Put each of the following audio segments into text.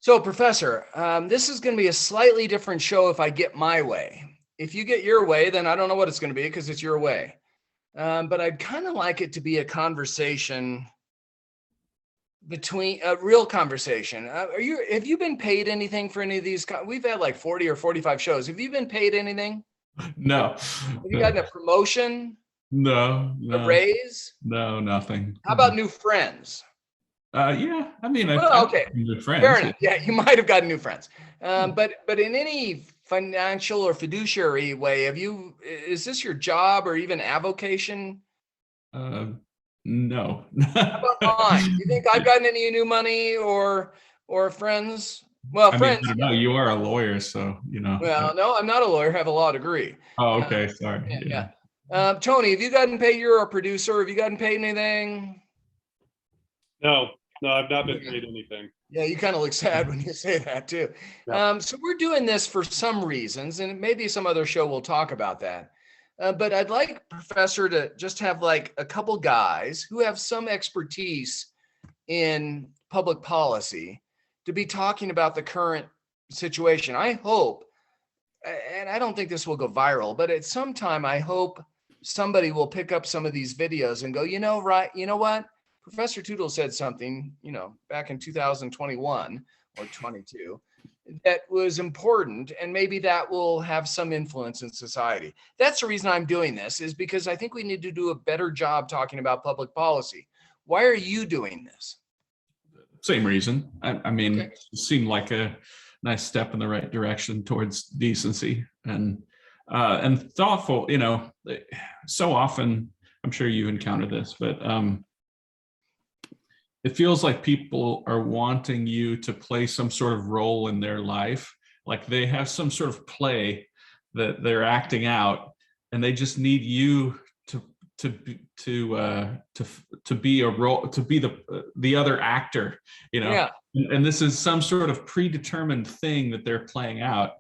So, Professor, this is going to be a slightly different show if I get my way. If you get your way, then I don't know what it's going to be because it's your way. But I'd kind of like it to be a conversation between a real conversation. Have you been paid anything for any of these? We've had like 40 or 45 shows. Have you been paid anything? No. Have you gotten a promotion? No. A raise? No, nothing. How about new friends? Yeah, I mean, Well, okay, new friends. Fair enough. Yeah, you might have gotten new friends. But in any financial or fiduciary way, is this your job or even avocation? No. How about mine? You think I've gotten any new money or friends? Well, friends. I don't know. You are a lawyer, so Well, no, I'm not a lawyer. I have a law degree. Oh, okay. Sorry. Yeah. Tony, have you gotten paid? You're a producer. Have you gotten paid anything? No, I've not been paid anything. Yeah, you kind of look sad when you say that too. Yeah. So we're doing this for some reasons, and maybe some other show will talk about that. But I'd like Professor to just have like a couple guys who have some expertise in public policy to be talking about the current situation. I hope, and I don't think this will go viral, but at some time, I hope somebody will pick up some of these videos and go, you know what? Professor Tootle said something, back in 2021 or 22 that was important, and maybe that will have some influence in society. That's the reason I'm doing this, is because I think we need to do a better job talking about public policy. Why are you doing this? Same reason. I mean, Okay. It seemed like a nice step in the right direction towards decency and thoughtful. So often, I'm sure you encountered this, but it feels like people are wanting you to play some sort of role in their life, like they have some sort of play that they're acting out, and they just need you to be a role, to be the other actor, Yeah. And this is some sort of predetermined thing that they're playing out.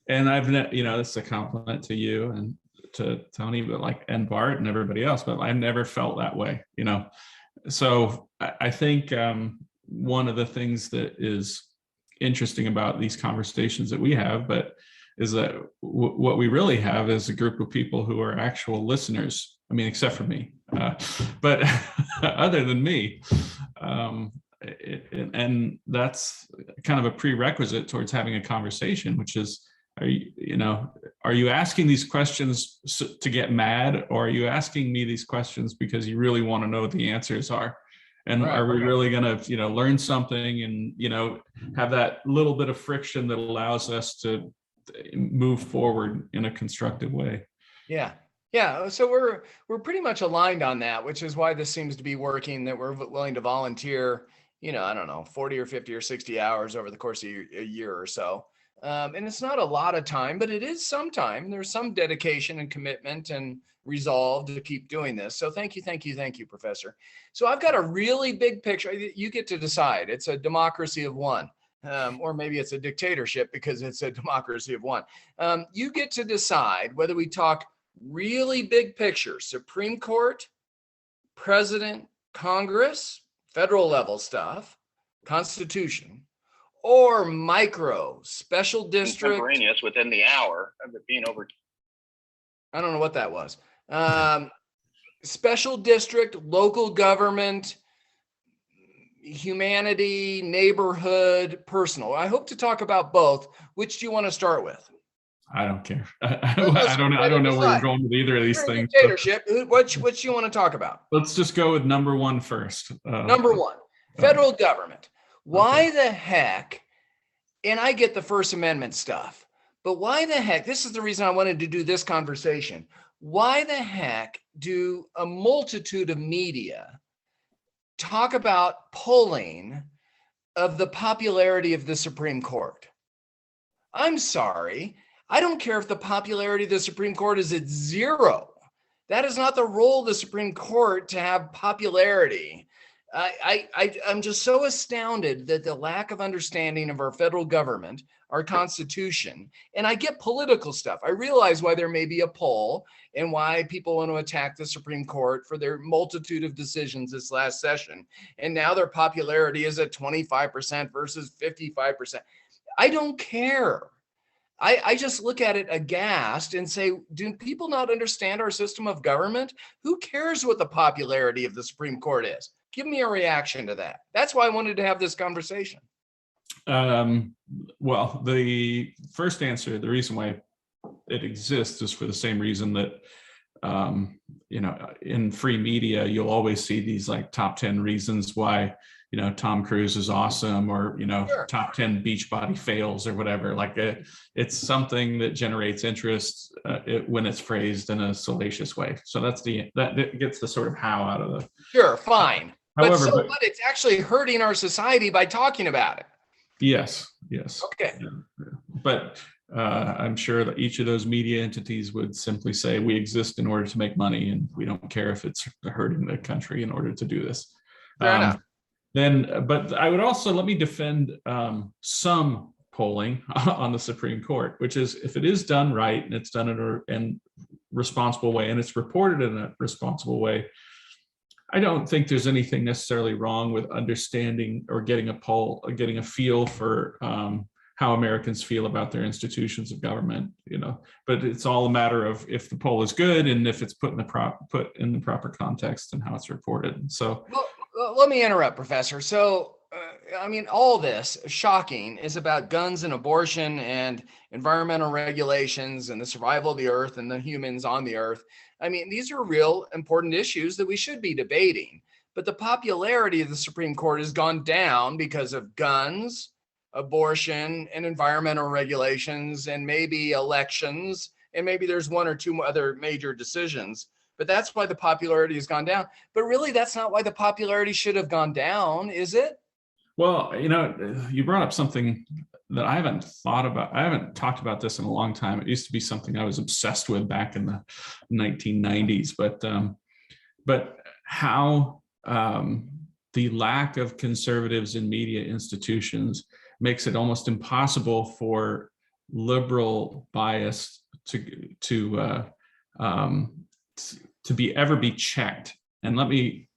And this is a compliment to you and to Tony, but and Bart and everybody else, but I've never felt that way, So I think one of the things that is interesting about these conversations that we have, but is that what we really have is a group of people who are actual listeners. I mean, except for me, but other than me, and that's kind of a prerequisite towards having a conversation, which is, are you asking these questions to get mad, or are you asking me these questions because you really want to know what the answers are? And right, are we really going to, learn something and, have that little bit of friction that allows us to move forward in a constructive way? Yeah. Yeah. So we're pretty much aligned on that, which is why this seems to be working, that we're willing to volunteer, I don't know, 40 or 50 or 60 hours over the course of a year or so. And it's not a lot of time, but it is some time. There's some dedication and commitment and resolve to keep doing this. So thank you, Professor. So I've got a really big picture. You get to decide. It's a democracy of one, or maybe it's a dictatorship because it's a democracy of one. You get to decide whether we talk really big picture, Supreme Court, President, Congress, federal level stuff, Constitution, or micro, special district. Contemporaneous within the hour of it being over. I don't know what that was. Special district, local government, humanity, neighborhood, personal. I hope to talk about both. Which do you want to start with? I don't care. I don't know where you're going with either of these things. Dictatorship. What do you want to talk about? Let's just go with number one first. Number one, federal government. Why the heck, and I get the First Amendment stuff, but why the heck, this is the reason I wanted to do this conversation. Why the heck do a multitude of media talk about polling of the popularity of the Supreme Court? I'm sorry. I don't care if the popularity of the Supreme Court is at 0. That is not the role of the Supreme Court to have popularity. I'm just so astounded that the lack of understanding of our federal government, our Constitution, and I get political stuff. I realize why there may be a poll and why people want to attack the Supreme Court for their multitude of decisions this last session. And now their popularity is at 25% versus 55%. I don't care. I just look at it aghast and say, do people not understand our system of government? Who cares what the popularity of the Supreme Court is? Give me a reaction to that. That's why I wanted to have this conversation. Well, the first answer, the reason why it exists is for the same reason that, in free media, you'll always see these like top 10 reasons why, Tom Cruise is awesome, or, Sure. top 10 Beachbody fails or whatever. Like it's something that generates interest when it's phrased in a salacious way. So that gets the sort of how out of the. Sure, fine. However, but it's actually hurting our society by talking about it. Yes. Okay. Yeah. But I'm sure that each of those media entities would simply say, we exist in order to make money, and we don't care if it's hurting the country in order to do this. Fair enough. But I would also, let me defend some polling on the Supreme Court, which is, if it is done right and it's done in a responsible way and it's reported in a responsible way, I don't think there's anything necessarily wrong with understanding or getting a poll, or getting a feel for how Americans feel about their institutions of government, but it's all a matter of if the poll is good and if it's put in the proper context and how it's reported. So, well, let me interrupt, Professor. So, all this shocking is about guns and abortion and environmental regulations and the survival of the earth and the humans on the earth. These are real important issues that we should be debating. But the popularity of the Supreme Court has gone down because of guns, abortion, and environmental regulations, and maybe elections, and maybe there's one or two other major decisions. But that's why the popularity has gone down. But really, that's not why the popularity should have gone down, is it? Well, you brought up something that I haven't thought about. I haven't talked about this in a long time. It used to be something I was obsessed with back in the 1990s. But how the lack of conservatives in media institutions makes it almost impossible for liberal bias to ever be checked. And let me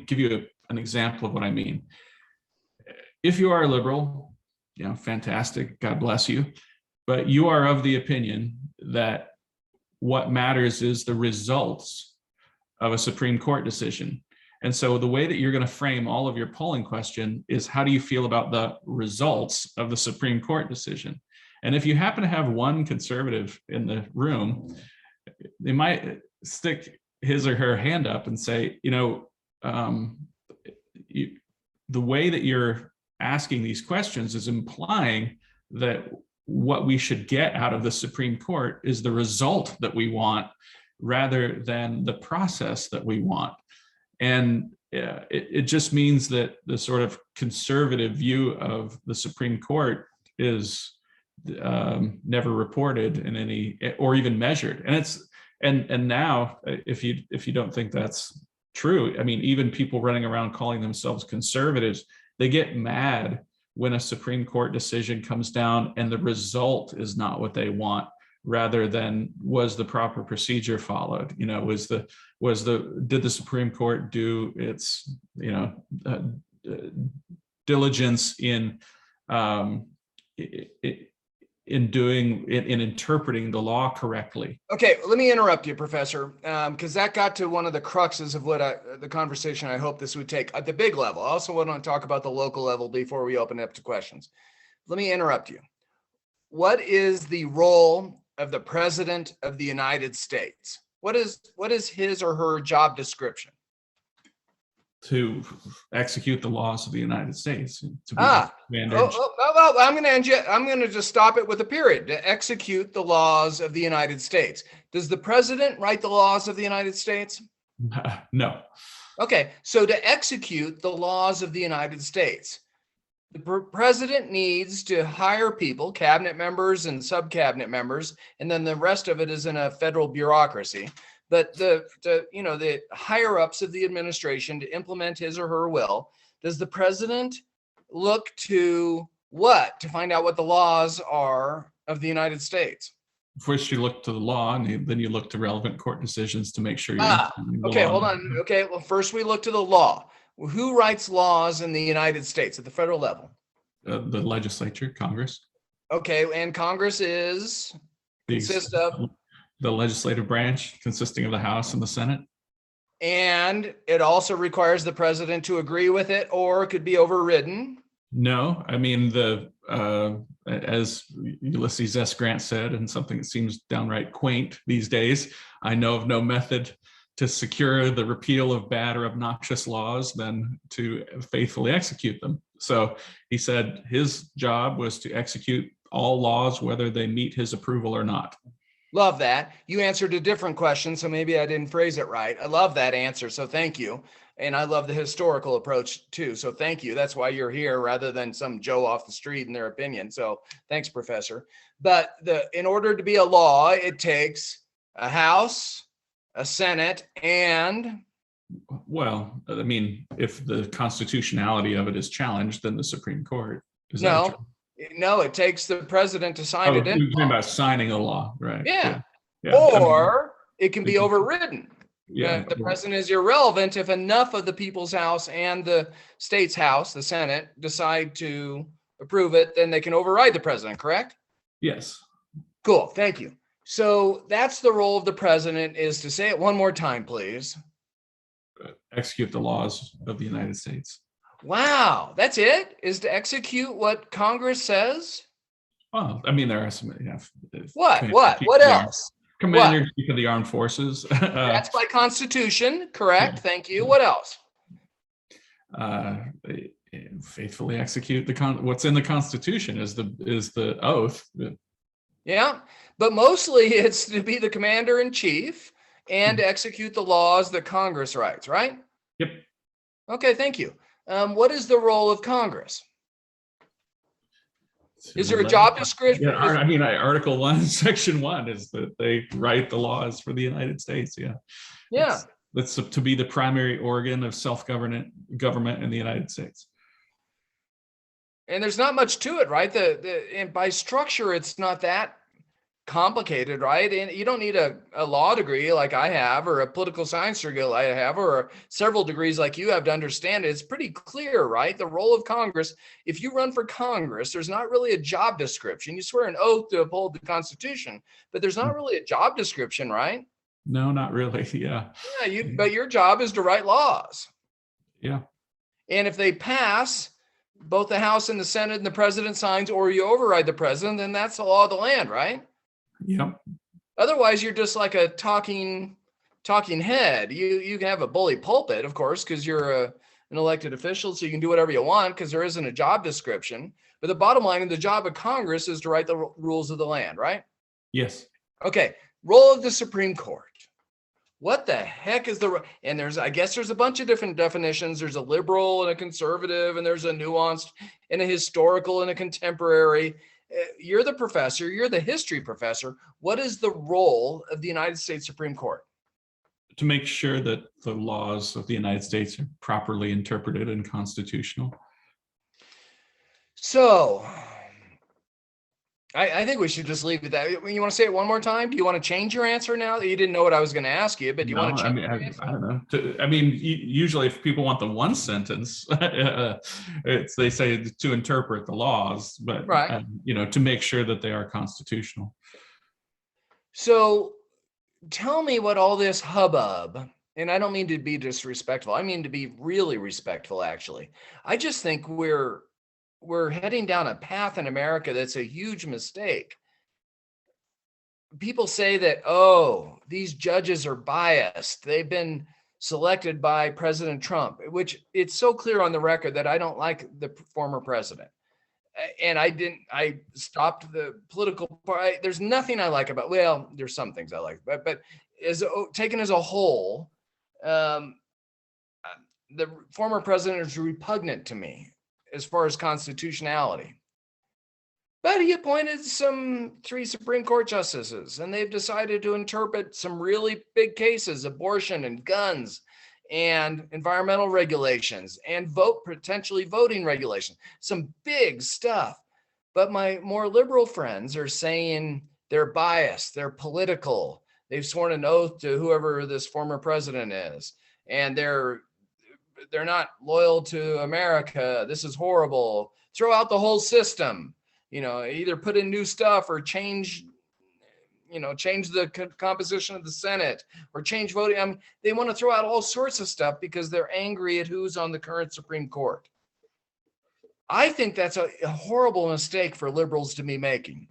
give you an example of what I mean. If you are a liberal, fantastic, God bless you, but you are of the opinion that what matters is the results of a Supreme Court decision. And so the way that you're going to frame all of your polling question is, how do you feel about the results of the Supreme Court decision? And if you happen to have one conservative in the room, they might stick his or her hand up and say, the way that you're asking these questions is implying that what we should get out of the Supreme Court is the result that we want rather than the process that we want. And it just means that the sort of conservative view of the Supreme Court is never reported in any, or even measured. And now, if you don't think that's true, even people running around calling themselves conservatives, they get mad when a Supreme Court decision comes down and the result is not what they want, rather than was the proper procedure followed? Did the Supreme Court do its diligence in interpreting the law correctly? Okay, let me interrupt you, Professor, because that got to one of the cruxes of the conversation I hope this would take at the big level. I also want to talk about the local level before we open it up to questions. Let me interrupt you. What is the role of the President of the United States? What is his or her job description? To execute the laws of the United States. I'm going to just stop it with a period. To execute the laws of the United States. Does the president write the laws of the United States? No. Okay, so to execute the laws of the United States, the president needs to hire people, cabinet members and sub-cabinet members, and then the rest of it is in a federal bureaucracy, but the higher ups of the administration to implement his or her will, does the president look to what to find out what the laws are of the United States? First, you look to the law, and then you look to relevant court decisions to make sure you're implementing the Okay, law. hold on. Okay, well, first we look to the law. Who writes laws in the United States at the federal level? The legislature, Congress. Okay, and Congress consists of, the legislative branch consisting of the House and the Senate. and it also requires the president to agree with it, or it could be overridden. No, I mean, as Ulysses S. Grant said, and something that seems downright quaint these days, I know of no method to secure the repeal of bad or obnoxious laws than to faithfully execute them. So he said his job was to execute all laws, whether they meet his approval or not. Love that. You answered a different question, so maybe I didn't phrase it right. I love that answer, so thank you. And I love the historical approach too, so thank you. That's why you're here rather than some Joe off the street in their opinion. So thanks, Professor. But in order to be a law, it takes a House, a Senate, and... Well, I mean, if the constitutionality of it is challenged, then the Supreme Court. Is that true? No, it takes the president to sign it in. You're talking about signing a law, right? Yeah. Yeah. Or it can be overridden. Yeah. The president is irrelevant if enough of the people's house and the state's house, the Senate, decide to approve it, then they can override the president, correct? Yes. Cool, thank you. So that's the role of the president, is to say it one more time, please. Execute the laws of the United States. Wow, that's it? Is to execute what Congress says? Well, I mean, there are some. Yeah, What else? Commander-in-Chief of the Armed Forces. That's by Constitution, correct? Yeah. Thank you. What else? Faithfully execute what's in the Constitution is the oath. Yeah, but mostly it's to be the commander-in-chief and execute the laws that Congress writes, right? Yep. Okay, thank you. What is the role of Congress? Is there a job description? Yeah, I mean, Article 1, Section 1 is that they write the laws for the United States. Yeah. Yeah. That's to be the primary organ of self-government in the United States. And there's not much to it, right? And by structure, it's not that complicated, right? And you don't need a law degree like I have, or a political science degree like I have, or several degrees like you have to understand it. It's pretty clear, right? The role of Congress. If you run for Congress, there's not really a job description. You swear an oath to uphold the Constitution, but there's not really a job description, right? No, not really. Yeah. Yeah, but your job is to write laws. Yeah. And if they pass, both the House and the Senate and the president signs, or you override the president, then that's the law of the land, right? Yep. Otherwise, you're just like a talking head. You can have a bully pulpit, of course, because you're an elected official, so you can do whatever you want because there isn't a job description. But the bottom line, the job of Congress is to write the rules of the land, right? Yes. Okay. Role of the Supreme Court. What the heck is and I guess there's a bunch of different definitions. There's a liberal and a conservative, and there's a nuanced and a historical and a contemporary. You're the professor, you're the history professor. What is the role of the United States Supreme Court? To make sure that the laws of the United States are properly interpreted and constitutional. So I think we should just leave it that. You want to say it one more time? Do you want to change your answer now? You didn't know what I was going to ask you, but do you want to change your answer? I don't know. Usually if people want the one sentence, they say to interpret the laws, but right. To make sure that they are constitutional. So tell me what all this hubbub, and I don't mean to be disrespectful. I mean to be really respectful, actually. I just think we're heading down a path in America that's a huge mistake. People say that, these judges are biased. They've been selected by President Trump, which it's so clear on the record that I don't like the former president. And I stopped the political party. There's nothing I like about, there's some things I like, but taken as a whole, the former president is repugnant to me as far as constitutionality. But he appointed some 3 Supreme Court justices, and they've decided to interpret some really big cases, abortion and guns and environmental regulations and potentially voting regulations, some big stuff. But my more liberal friends are saying they're biased, they're political. They've sworn an oath to whoever this former president is, and they're not loyal to America. This is horrible. Throw out the whole system. Either put in new stuff or change the composition of the Senate or change voting. They want to throw out all sorts of stuff because they're angry at who's on the current Supreme Court. I think that's a horrible mistake for liberals to be making.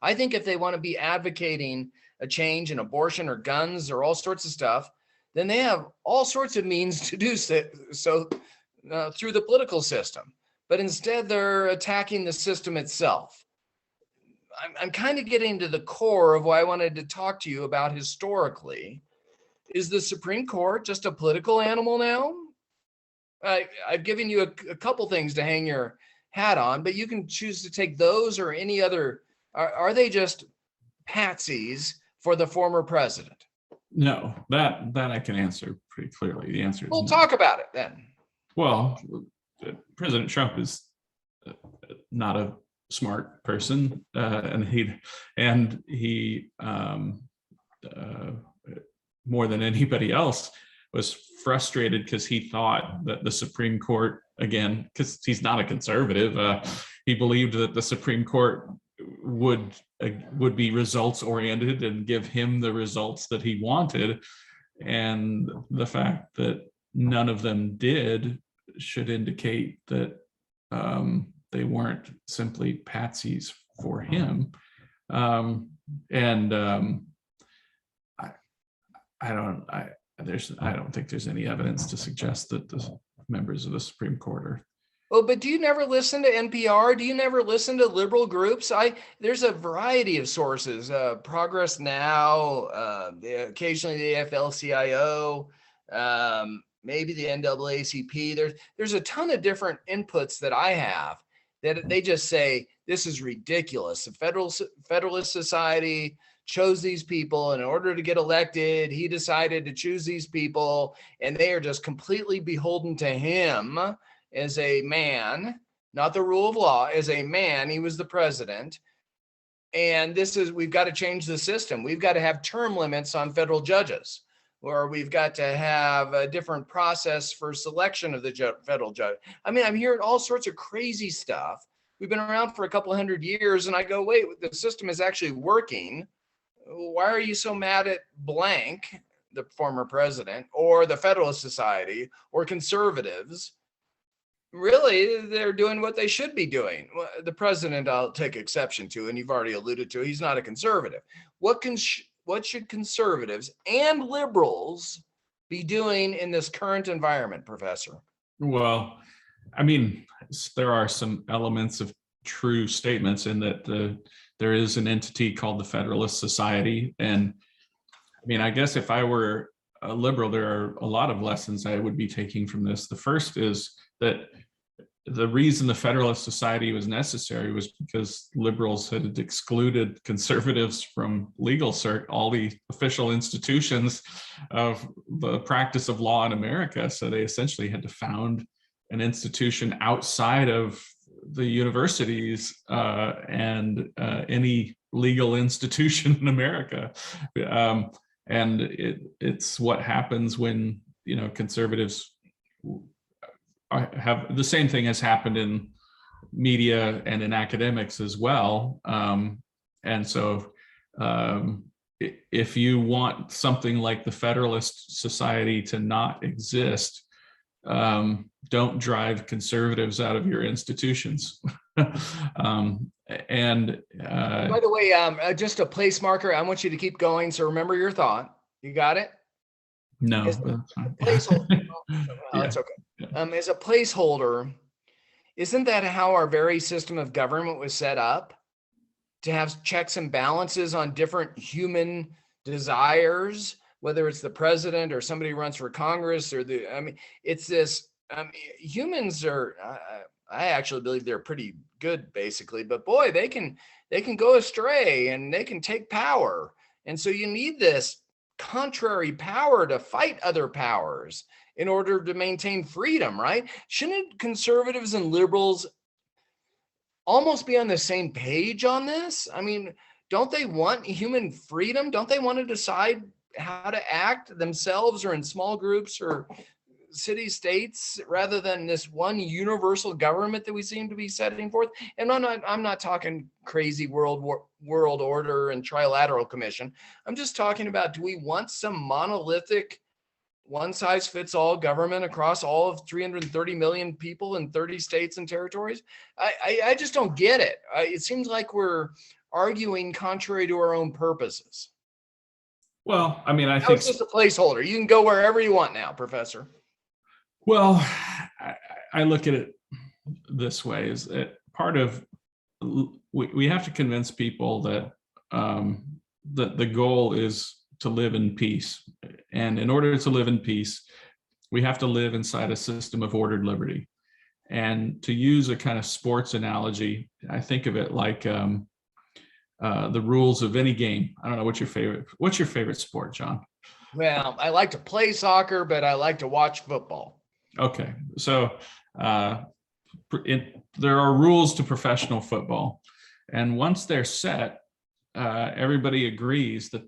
I think if they want to be advocating a change in abortion or guns or all sorts of stuff, then they have all sorts of means to do so through the political system. But instead, they're attacking the system itself. I'm kind of getting to the core of what I wanted to talk to you about historically. Is the Supreme Court just a political animal now? I've given you a couple things to hang your hat on, but you can choose to take those or any other. Are they just patsies for the former president? No, that I can answer pretty clearly. The answer is We'll no. talk about it then. Well, President Trump is not a smart person, and he more than anybody else was frustrated because he thought that the Supreme Court, again, because he's not a conservative, he believed that the Supreme Court would be results oriented and give him the results that he wanted, and the fact that none of them did should indicate that they weren't simply patsies for him. I don't think there's any evidence to suggest that the members of the Supreme Court are. Well, but do you never listen to NPR? Do you never listen to liberal groups? There's a variety of sources. Progress Now, occasionally the AFL-CIO, maybe the NAACP. There's a ton of different inputs that I have that they just say this is ridiculous. The Federalist Society chose these people, and in order to get elected, he decided to choose these people, and they are just completely beholden to him as a man, not the rule of law. As a man, he was the president. And we've got to change the system. We've got to have term limits on federal judges, or we've got to have a different process for selection of the federal judge. I'm hearing all sorts of crazy stuff. We've been around for a couple hundred years, and I go, wait, the system is actually working. Why are you so mad at blank, the former president, or the Federalist Society, or conservatives? Really, they're doing what they should be doing. The president, I'll take exception to, and you've already alluded to, he's not a conservative. What should conservatives and liberals be doing in this current environment, Professor? Well, there are some elements of true statements in that there is an entity called the Federalist Society. And I guess if I were a liberal, there are a lot of lessons I would be taking from this. The first is that the reason the Federalist Society was necessary was because liberals had excluded conservatives from legal cert, all the official institutions of the practice of law in America. So they essentially had to found an institution outside of the universities and any legal institution in America. And it's what happens when, conservatives have the same thing has happened in media and in academics as well. And so if you want something like the Federalist Society to not exist, don't drive conservatives out of your institutions. And by the way, just a place marker. I want you to keep going. So remember your thought. You got it? No, that's okay. As a placeholder, isn't that how our very system of government was set up? To have checks and balances on different human desires, whether it's the president or somebody who runs for Congress or it's this, humans are, I actually believe they're pretty good, basically. But boy, they can go astray and they can take power. And so you need this contrary power to fight other powers in order to maintain freedom, right? Shouldn't conservatives and liberals almost be on the same page on this? I mean, don't they want human freedom? Don't they want to decide how to act themselves or in small groups or city states rather than this one universal government that we seem to be setting forth? And I'm not talking crazy world order and trilateral commission. I'm just talking about, do we want some monolithic one size fits all government across all of 330 million people in 30 states and territories? I just don't get it. It seems like we're arguing contrary to our own purposes. Well, I mean, I That think was just a placeholder. You can go wherever you want now, Professor. Well, I look at it this way: is that part of we have to convince people that the goal is to live in peace, and in order to live in peace, we have to live inside a system of ordered liberty. And to use a kind of sports analogy, I think of it like the rules of any game. I don't know what's your favorite sport, John? Well, I like to play soccer, but I like to watch football. Okay, so there are rules to professional football, and once they're set, everybody agrees that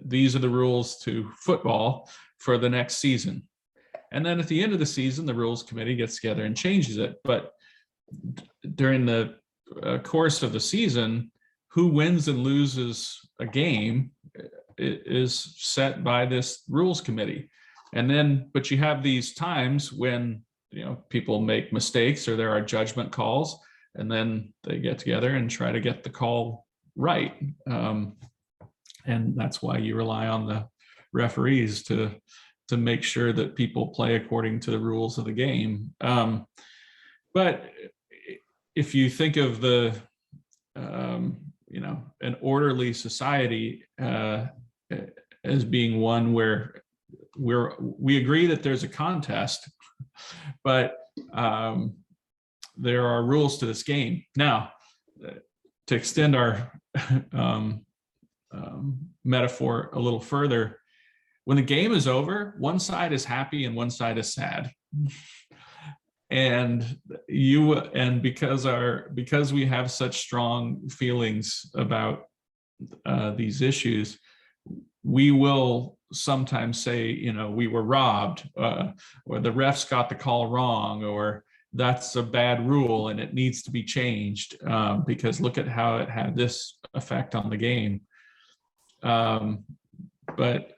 these are the rules to football for the next season. And then at the end of the season, the rules committee gets together and changes it. But during the course of the season, who wins and loses a game is set by this rules committee. And then, but you have these times when, people make mistakes or there are judgment calls, and then they get together and try to get the call right. And that's why you rely on the referees to make sure that people play according to the rules of the game. But if you think of the, an orderly society as being one where we agree that there's a contest, but there are rules to this game. Now, to extend our metaphor a little further, when the game is over, one side is happy and one side is sad. And because we have such strong feelings about these issues, we will sometimes say, we were robbed, or the refs got the call wrong, or that's a bad rule and it needs to be changed because look at how it had this effect on the game. But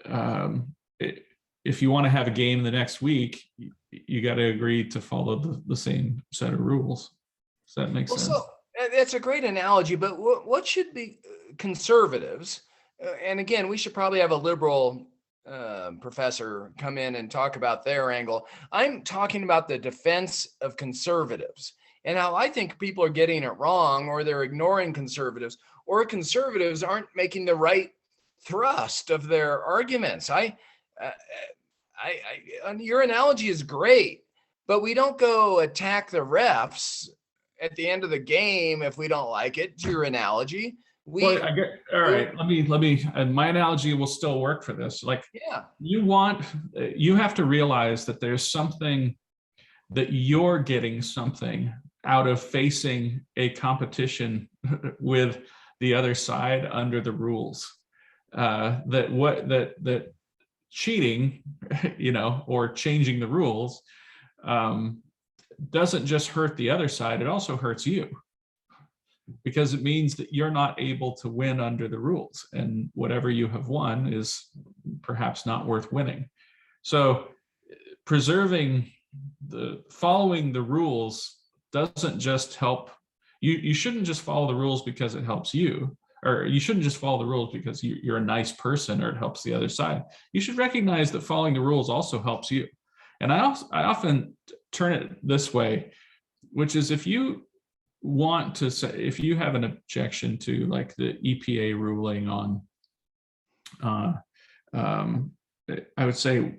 if you want to have a game the next week, you got to agree to follow the same set of rules. Does that make sense? So that's a great analogy, but what should be conservatives? And again, we should probably have a liberal professor come in and talk about their angle. I'm talking about the defense of conservatives and how I think people are getting it wrong, or they're ignoring conservatives, or conservatives aren't making the right thrust of their arguments. Your analogy is great, but we don't go attack the refs at the end of the game if we don't like it. To your analogy, all right. Let me. And my analogy will still work for this. You have to realize that there's something that you're getting something out of facing a competition with the other side under the rules. That cheating, or changing the rules, doesn't just hurt the other side, it also hurts you, because it means that you're not able to win under the rules, and whatever you have won is perhaps not worth winning. So following the rules doesn't just help you. You shouldn't just follow the rules because it helps you, or you shouldn't just follow the rules because you're a nice person or it helps the other side. You should recognize that following the rules also helps you. And I often turn it this way, which is if you want to say, if you have an objection to like the EPA ruling on, I would say,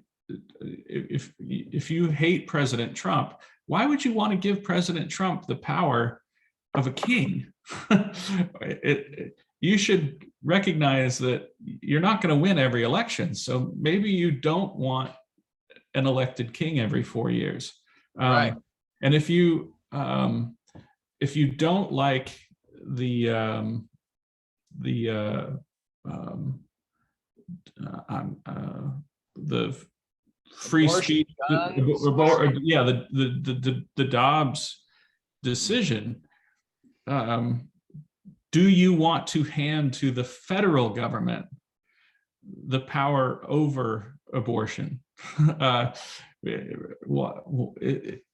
if you hate President Trump, why would you want to give President Trump the power of a king? You should recognize that you're not going to win every election. So maybe you don't want an elected king every 4 years. Right. And if you don't like the free Abortion, speech, guns, the Dobbs decision, do you want to hand to the federal government the power over abortion?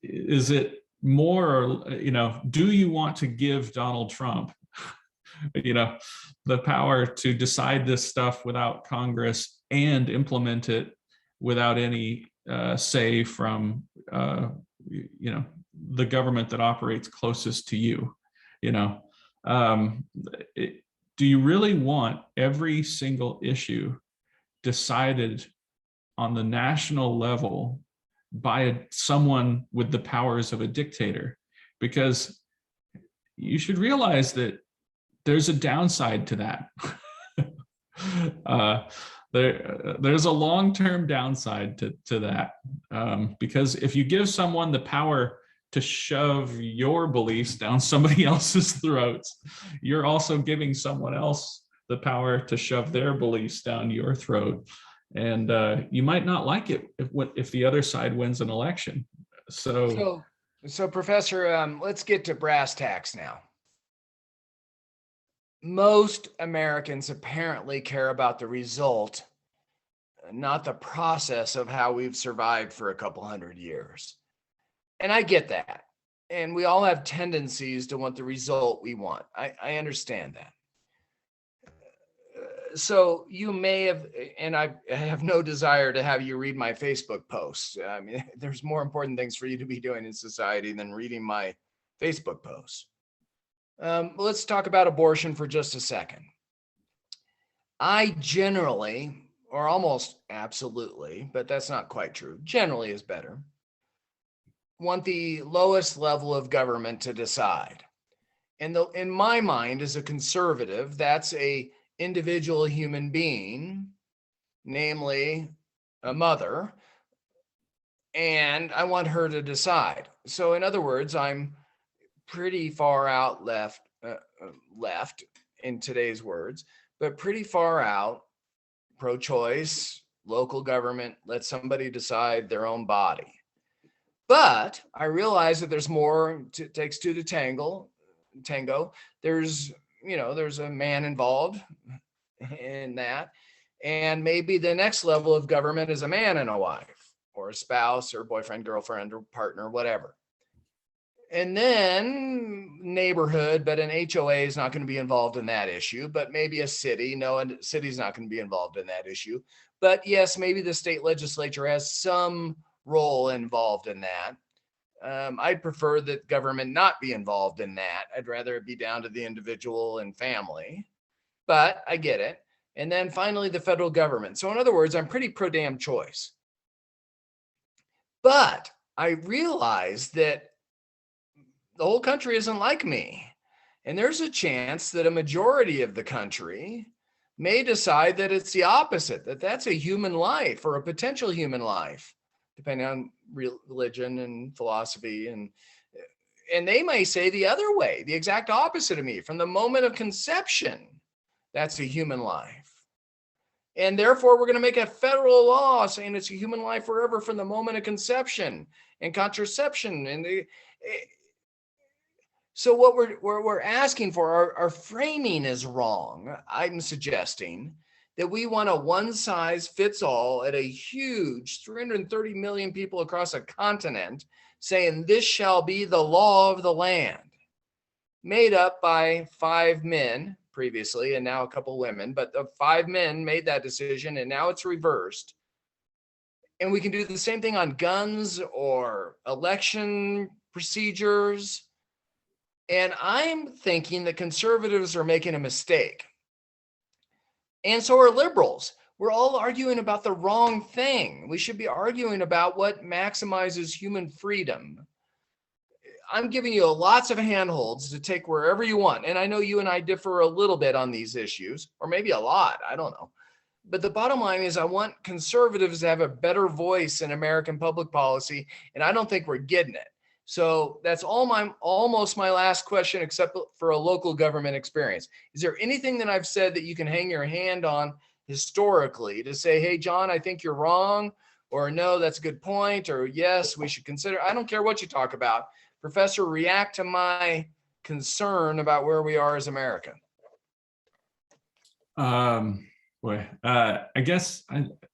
Is it more, do you want to give Donald Trump, the power to decide this stuff without Congress and implement it without any say from, the government that operates closest to you? Do you really want every single issue decided on the national level by someone with the powers of a dictator? Because you should realize that there's a downside to that. There's a long-term downside to that, because if you give someone the power to shove your beliefs down somebody else's throats, you're also giving someone else the power to shove their beliefs down your throat. And you might not like it if the other side wins an election. So Professor, let's get to brass tacks now. Most Americans apparently care about the result, not the process of how we've survived for a couple hundred years. And I get that. And we all have tendencies to want the result we want. I understand that. So you may have, and I have no desire to have you read my Facebook posts. I mean, there's more important things for you to be doing in society than reading my Facebook posts. Let's talk about abortion for just a second. I generally, or almost absolutely, but that's not quite true, generally is better, want the lowest level of government to decide. And in my mind, as a conservative, that's a individual human being, namely a mother, and I want her to decide. So in other words, I'm pretty far out left in today's words, but pretty far out, pro-choice, local government, let somebody decide their own body. But I realize that there's more it takes two to tango. There's a man involved in that. And maybe the next level of government is a man and a wife, or a spouse, or boyfriend, girlfriend, or partner, whatever. And then neighborhood, but an HOA is not going to be involved in that issue, but maybe a city. No, a city's not going to be involved in that issue. But yes, maybe the state legislature has some role involved in that. I'd prefer that government not be involved in that. I'd rather it be down to the individual and family, but I get it. And then finally, the federal government. So in other words, I'm pretty pro damn choice. But I realize that the whole country isn't like me. And there's a chance that a majority of the country may decide that it's the opposite, that that's a human life or a potential human life, depending on religion and philosophy. And they may say the other way, the exact opposite of me. From the moment of conception, that's a human life. And therefore, we're going to make a federal law saying it's a human life forever from the moment of conception and contraception. So what we're asking for, our framing is wrong. I'm suggesting that we want a one size fits all at a huge 330 million people across a continent saying this shall be the law of the land, made up by 5 men previously and now a couple women, but the 5 men made that decision and now it's reversed. And we can do the same thing on guns or election procedures. And I'm thinking that conservatives are making a mistake. And so are liberals. We're all arguing about the wrong thing. We should be arguing about what maximizes human freedom. I'm giving you lots of handholds to take wherever you want. And I know you and I differ a little bit on these issues, or maybe a lot, I don't know. But the bottom line is I want conservatives to have a better voice in American public policy, and I don't think we're getting it. So that's almost my last question, except for a local government experience. Is there anything that I've said that you can hang your hand on historically to say, hey, John, I think you're wrong, or no, that's a good point, or yes, we should consider? I don't care what you talk about. Professor, react to my concern about where we are as America. I guess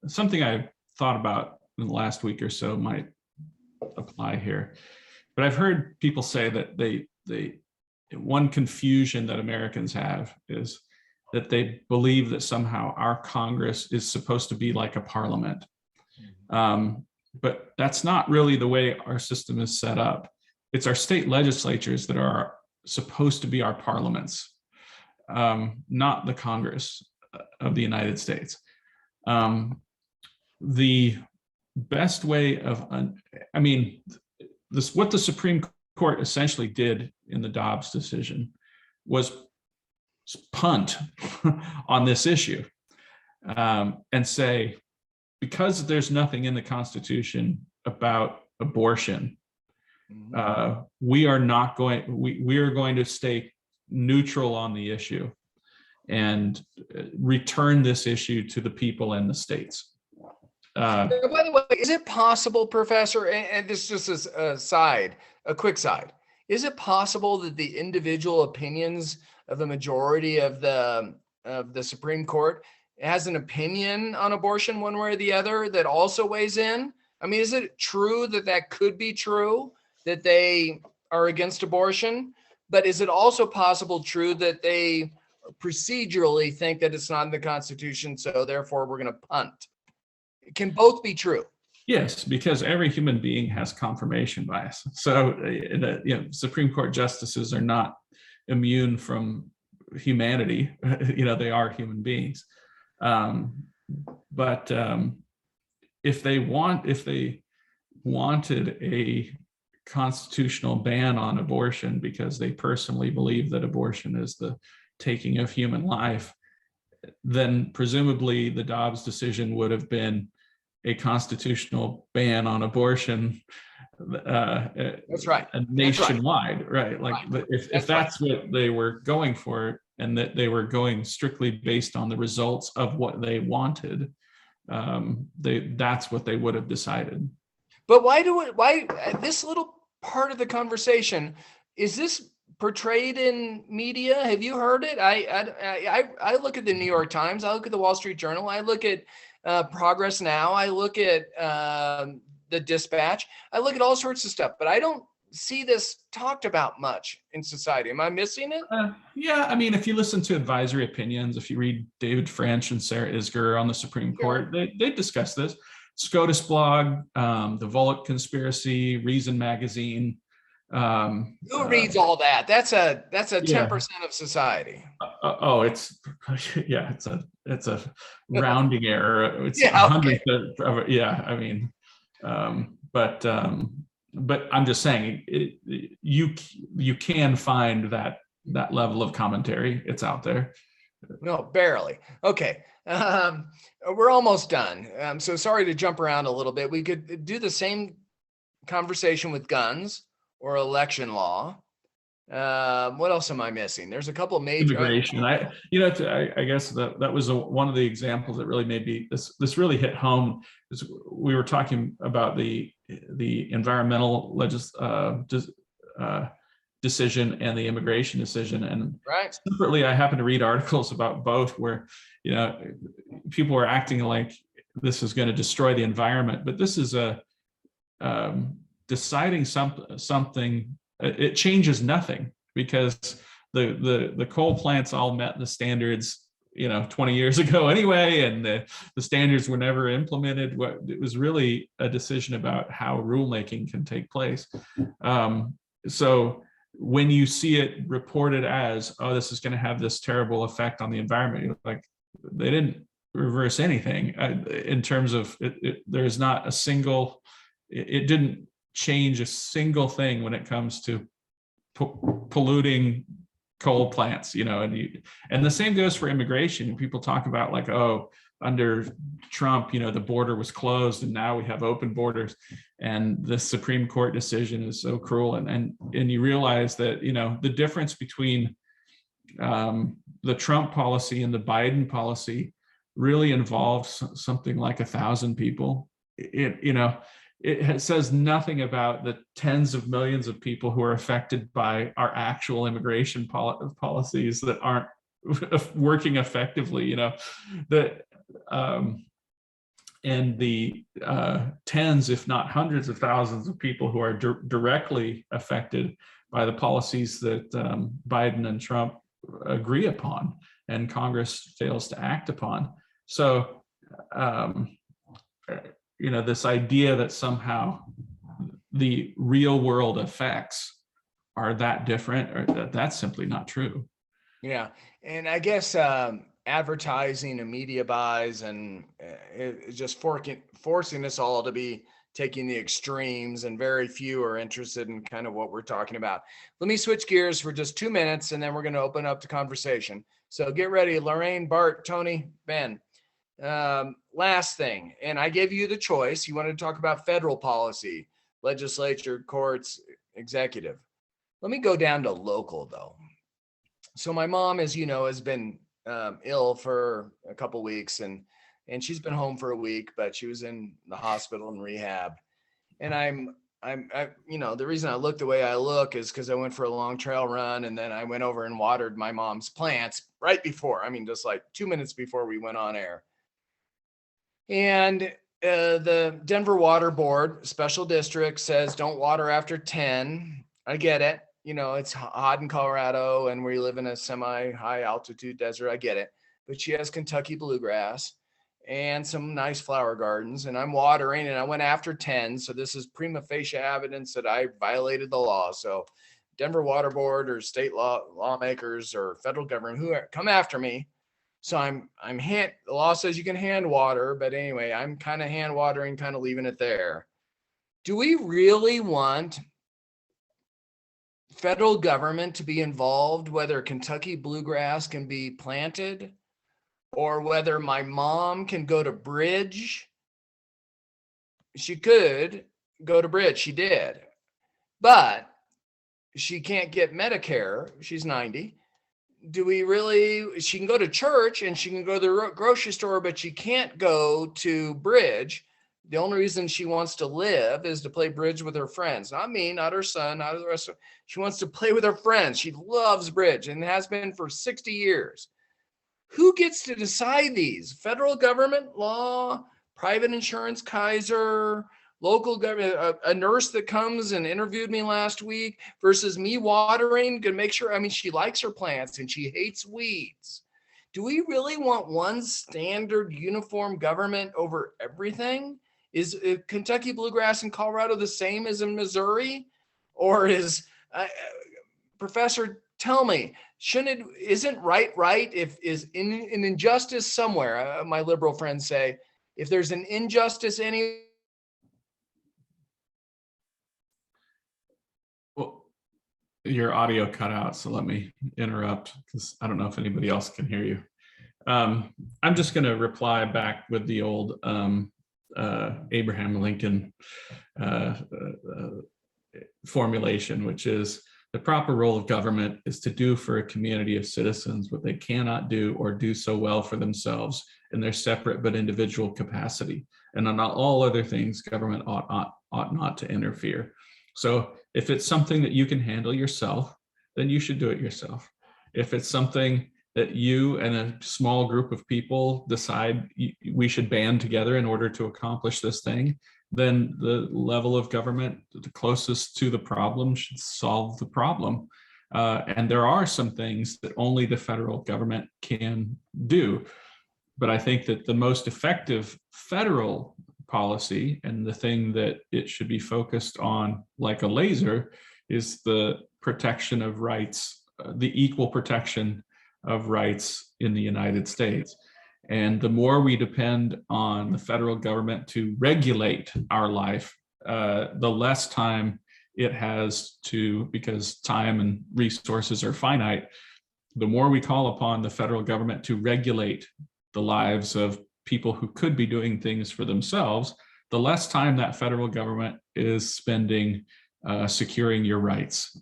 something I thought about in the last week or so might apply here, but I've heard people say that one confusion that Americans have is that they believe that somehow our Congress is supposed to be like a parliament. But that's not really the way our system is set up. It's our state legislatures that are supposed to be our parliaments, not the Congress of the United States. The best way of, what the Supreme Court essentially did in the Dobbs decision was punt on this issue and say, because there's nothing in the Constitution about abortion, we are going to stay neutral on the issue and return this issue to the people and the states. By the way, is it possible, Professor, and this just is a quick side, is it possible that the individual opinions of the majority of the Supreme Court has an opinion on abortion one way or the other that also weighs in? I mean, is it true that could be true, that they are against abortion? But is it also possible true that they procedurally think that it's not in the Constitution, so therefore we're going to punt? It can both be true. Yes, because every human being has confirmation bias. So Supreme Court justices are not immune from humanity. They are human beings. But if they wanted a constitutional ban on abortion because they personally believe that abortion is the taking of human life, then presumably the Dobbs decision would have been a constitutional ban on abortion. That's right. Nationwide, right? Like if that's what they were going for, and that they were going strictly based on the results of what they wanted, that's what they would have decided. But why this little part of the conversation, is this portrayed in media? Have you heard it? I look at the New York Times, I look at the Wall Street Journal, I look at Progress Now, I look at the Dispatch, I look at all sorts of stuff, but I don't see this talked about much in society. Am I missing it? Yeah, I mean, if you listen to advisory opinions, if you read David French and Sarah Isgur on the Supreme Court, they discuss this. SCOTUS blog, the Volokh Conspiracy, Reason Magazine. Who reads all that? That's a 10% of society. It's a rounding error. It's hundreds of, I mean, but I'm just saying, you can find that level of commentary. It's out there. No, barely. Okay. We're almost done. I'm so sorry to jump around a little bit. We could do the same conversation with guns or election law. What else am I missing? There's a couple of major immigration. I guess that was one of the examples that really made me, this really hit home. We were talking about the environmental decision and the immigration decision, and separately, I happened to read articles about both where people were acting like this is going to destroy the environment, but this is deciding something. It changes nothing, because the coal plants all met the standards 20 years ago anyway, and the standards were never implemented. It was really a decision about how rulemaking can take place. So when you see it reported as, oh, this is going to have this terrible effect on the environment, you're like, they didn't reverse anything in terms of it. There's not a single, it didn't change a single thing when it comes to polluting coal plants, and the same goes for immigration. People talk about like, oh, under Trump, the border was closed and now we have open borders, and the Supreme Court decision is so cruel. And you realize that, the difference between the Trump policy and the Biden policy really involves something like 1,000 people. It says nothing about the tens of millions of people who are affected by our actual immigration policies that aren't working effectively, and the tens, if not hundreds of thousands of people who are directly affected by the policies that Biden and Trump agree upon and Congress fails to act upon. So, this idea that somehow the real world effects are that different, or that's simply not true. Yeah. And I guess advertising and media buys and it's just forcing us all to be taking the extremes, and very few are interested in kind of what we're talking about. Let me switch gears for just 2 minutes, and then we're going to open up the conversation. So get ready, Lorraine, Bart, Tony, Ben. Last thing, and I gave you the choice. You wanted to talk about federal policy, legislature, courts, executive. Let me go down to local though. So my mom, as you know, has been ill for a couple weeks, and she's been home for a week, but she was in the hospital and rehab. And I the reason I look the way I look is because I went for a long trail run, and then I went over and watered my mom's plants right before, just like 2 minutes before we went on air. And the Denver Water Board special district says don't water after 10. I get it. It's hot in Colorado and we live in a semi-high altitude desert. I get it. But she has Kentucky bluegrass and some nice flower gardens, and I'm watering, and I went after 10. So this is prima facie evidence that I violated the law. So Denver Water Board or state lawmakers or federal government, who come after me. So the law says you can hand water, but anyway, I'm kind of hand watering, kind of leaving it there. Do we really want federal government to be involved, whether Kentucky bluegrass can be planted or whether my mom can go to Bridge? She could go to Bridge. She did, but she can't get Medicare. She's 90. She can go to church and she can go to the grocery store, but she can't go to Bridge. The only reason she wants to live is to play bridge with her friends. Not me, not her son, not the rest of her. She wants to play with her friends. She loves bridge and has been for 60 years. Who gets to decide these? Federal government law, private insurance, Kaiser, local government, a nurse that comes and interviewed me last week versus me watering to make sure, she likes her plants and she hates weeds. Do we really want one standard uniform government over everything? Is Kentucky bluegrass in Colorado the same as in Missouri? Or Professor, tell me, isn't right if is in an injustice somewhere? My liberal friends say, if there's an injustice any. Well, your audio cut out, so let me interrupt because I don't know if anybody else can hear you. I'm just going to reply back with the old Abraham Lincoln formulation, which is the proper role of government is to do for a community of citizens what they cannot do or do so well for themselves in their separate but individual capacity. And on all other things, government ought not to interfere. So if it's something that you can handle yourself, then you should do it yourself. If it's something that you and a small group of people decide we should band together in order to accomplish this thing, then the level of government the closest to the problem should solve the problem. And there are some things that only the federal government can do. But I think that the most effective federal policy and the thing that it should be focused on like a laser is the protection of rights, the equal protection of rights in the United States. And the more we depend on the federal government to regulate our life, the less time it has to, because time and resources are finite, the more we call upon the federal government to regulate the lives of people who could be doing things for themselves, the less time that federal government is spending securing your rights,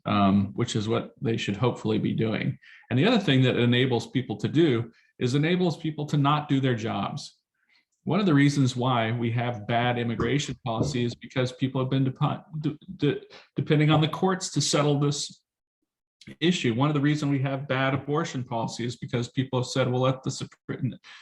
which is what they should hopefully be doing. And the other thing that enables people to do is enables people to not do their jobs. One of the reasons why we have bad immigration policy is because people have been depending on the courts to settle this issue. One of the reasons we have bad abortion policy is because people have said, well, let the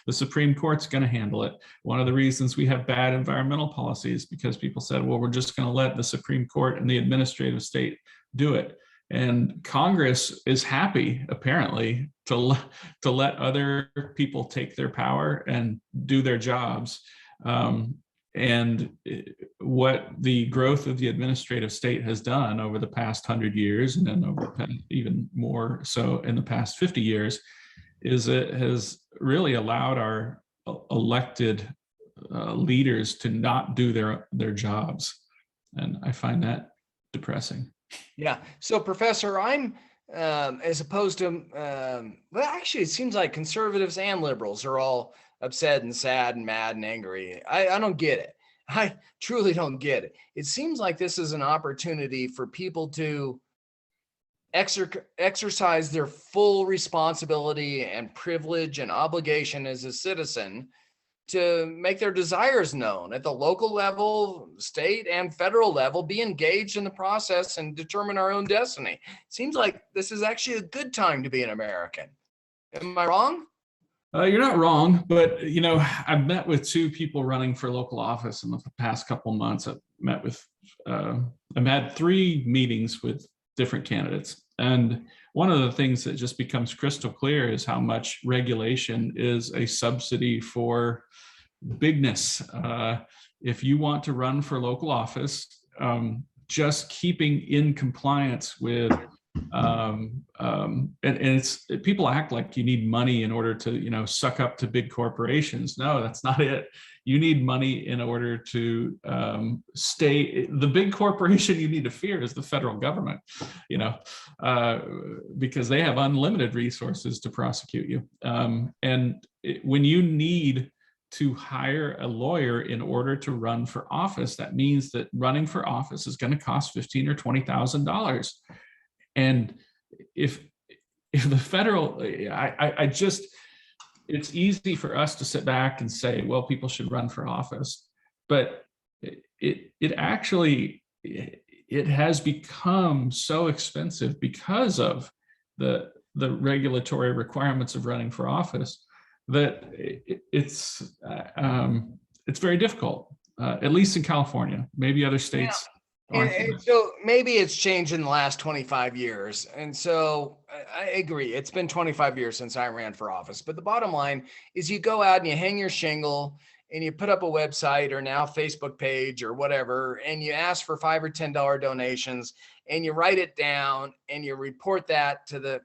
Supreme Court's going to handle it. One of the reasons we have bad environmental policy is because people said, well, we're just going to let the Supreme Court and the administrative state do it. And Congress is happy, apparently, to let other people take their power and do their jobs. And what the growth of the administrative state has done over the past 100 years, and then over the past, even more so in the past 50 years, is it has really allowed our elected leaders to not do their jobs. And I find that depressing. Yeah. So, Professor, I'm as opposed to, well, actually, it seems like conservatives and liberals are all upset and sad and mad and angry. I don't get it. I truly don't get it. It seems like this is an opportunity for people to exercise their full responsibility and privilege and obligation as a citizen to make their desires known at the local level, state and federal level, be engaged in the process and determine our own destiny. It seems like this is actually a good time to be an American. Am I wrong? You're not wrong, but I've met with two people running for local office in the past couple of months. I've had 3 meetings with different candidates, and one of the things that just becomes crystal clear is how much regulation is a subsidy for bigness. If you want to run for local office, just keeping in compliance with and it's people act like you need money in order to suck up to big corporations. No, that's not it. You need money in order to stay. The big corporation you need to fear is the federal government, because they have unlimited resources to prosecute you. When you need to hire a lawyer in order to run for office, that means that running for office is going to cost $15,000 or $20,000. And if the federal, it's easy for us to sit back and say, well, people should run for office, but it has become so expensive because of the regulatory requirements of running for office that it's very difficult, at least in California, maybe other states. And so maybe it's changed in the last 25 years. And so I agree. It's been 25 years since I ran for office. But the bottom line is you go out and you hang your shingle and you put up a website or now Facebook page or whatever, and you ask for $5 or $10 donations and you write it down and you report that to the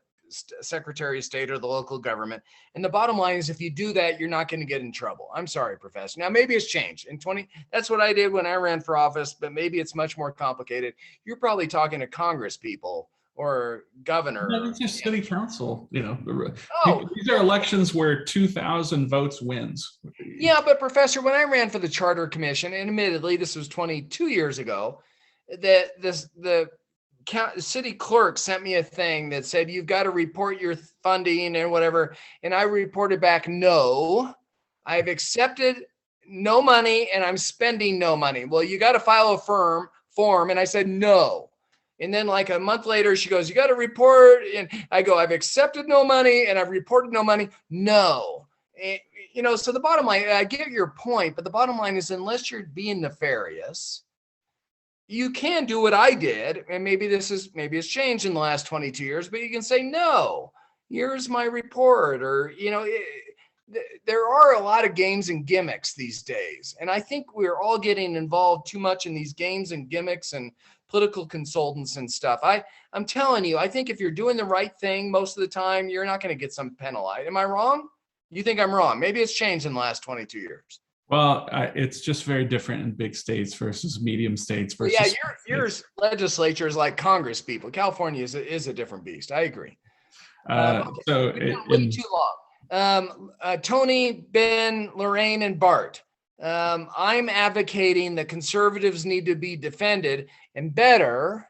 Secretary of State or the local government. And the bottom line is if you do that, you're not going to get in trouble. I'm sorry, Professor. Now, maybe it's changed. That's what I did when I ran for office, but maybe it's much more complicated. You're probably talking to Congress people or governor. No, it's just city council, Oh. These are elections where 2,000 votes wins. Yeah, but Professor, when I ran for the Charter Commission, and admittedly, this was 22 years ago, the city clerk sent me a thing that said, you've got to report your funding and whatever. And I reported back, no, I've accepted no money and I'm spending no money. Well, you got to file a form. And I said, no. And then like a month later, she goes, you got to report. And I go, I've accepted no money and I've reported no money. No. And, so the bottom line, I get your point, but the bottom line is unless you're being nefarious, you can do what I did, and maybe it's changed in the last 22 years, but you can say, no, here's my report, or, there are a lot of games and gimmicks these days. And I think we're all getting involved too much in these games and gimmicks and political consultants and stuff. I'm telling you, I think if you're doing the right thing, most of the time, you're not going to get some penalized. Am I wrong? You think I'm wrong? Maybe it's changed in the last 22 years. Well, it's just very different in big states versus medium states Well, versus. yeah, your legislature is like Congress people. California is a different beast. I agree. Okay, So we've gone way too long. Tony, Ben, Lorraine, and Bart. I'm advocating that conservatives need to be defended, and better,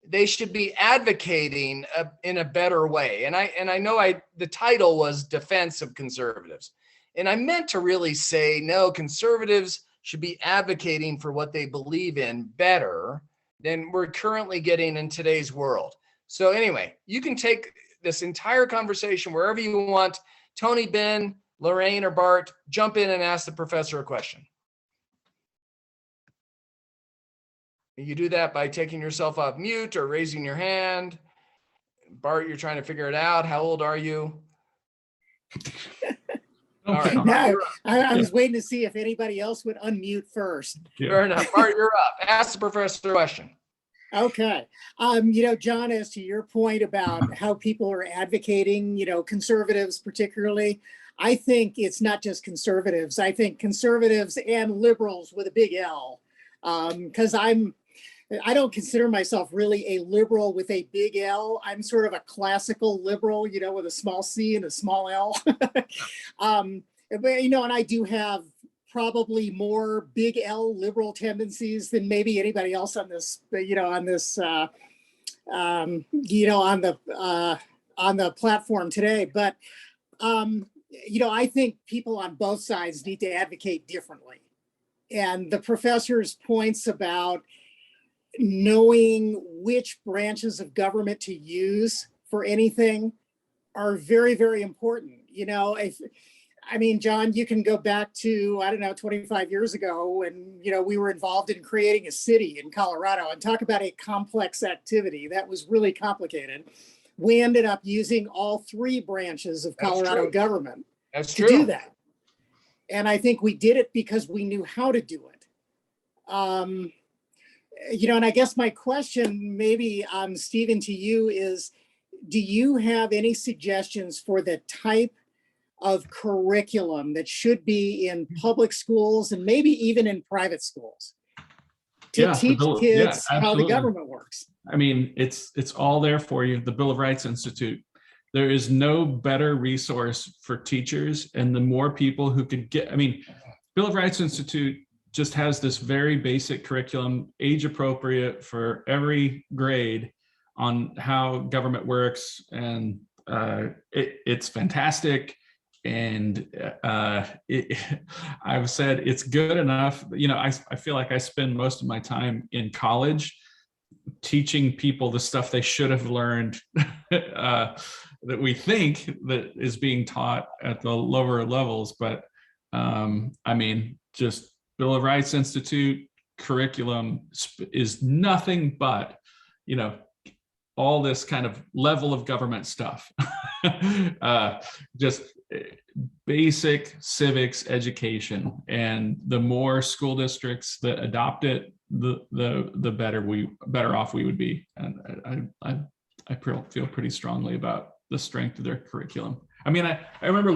they should be advocating in a better way. And I know the title was Defense of Conservatives. And I meant to really say, no, conservatives should be advocating for what they believe in better than we're currently getting in today's world. So anyway, you can take this entire conversation wherever you want. Tony, Ben, Lorraine, or Bart, jump in and ask the professor a question. You do that by taking yourself off mute or raising your hand. Bart, you're trying to figure it out. How old are you? All right. No, I was waiting to see if anybody else would unmute first. Yeah. Fair enough. Bart, you're up. Ask the professor a question. Okay. John, as to your point about how people are advocating, conservatives particularly, I think it's not just conservatives. I think conservatives and liberals with a big L, because I don't consider myself really a liberal with a big L. I'm sort of a classical liberal, with a small c and a small L. And I do have probably more big L liberal tendencies than maybe anybody else on this, on the platform today. But, I think people on both sides need to advocate differently. And the professor's points about knowing which branches of government to use for anything are very, very important. John, you can go back to, 25 years ago when, we were involved in creating a city in Colorado, and talk about a complex activity that was really complicated. We ended up using all three branches of Colorado government to do that. And I think we did it because we knew how to do it. And I guess my question maybe, Stephen, to you is, do you have any suggestions for the type of curriculum that should be in public schools and maybe even in private schools to teach kids how the government works? I mean, it's all there for you. The Bill of Rights Institute. There is no better resource for teachers, and the more people who could get, Bill of Rights Institute just has this very basic curriculum, age appropriate for every grade, on how government works, and it's fantastic. And I've said it's good enough. I feel like I spend most of my time in college teaching people the stuff they should have learned that we think that is being taught at the lower levels. But just Bill of Rights Institute curriculum is nothing but, all this kind of level of government stuff. Just basic civics education. And the more school districts that adopt it, the better off we would be. And I feel pretty strongly about the strength of their curriculum. I remember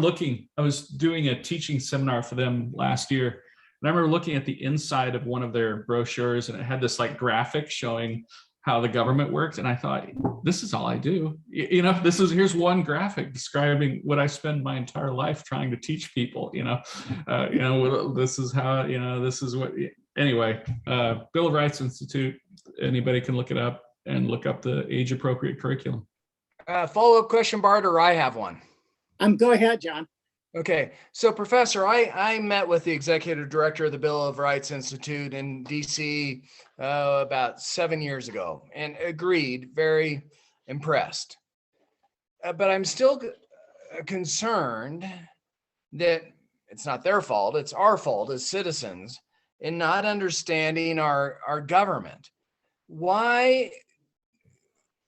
I was doing a teaching seminar for them last year, and I remember looking at the inside of one of their brochures, and it had this graphic showing how the government works. And I thought, this is all I do. Here's one graphic describing what I spend my entire life trying to teach people, this is how, this is what, anyway, Bill of Rights Institute, anybody can look it up and look up the age appropriate curriculum. Follow-up question, Bart, or I have one? Go ahead, John. Okay, so Professor, I met with the executive director of the Bill of Rights Institute in DC about 7 years ago, and agreed, very impressed. But I'm still concerned that it's not their fault, it's our fault as citizens in not understanding our government. Why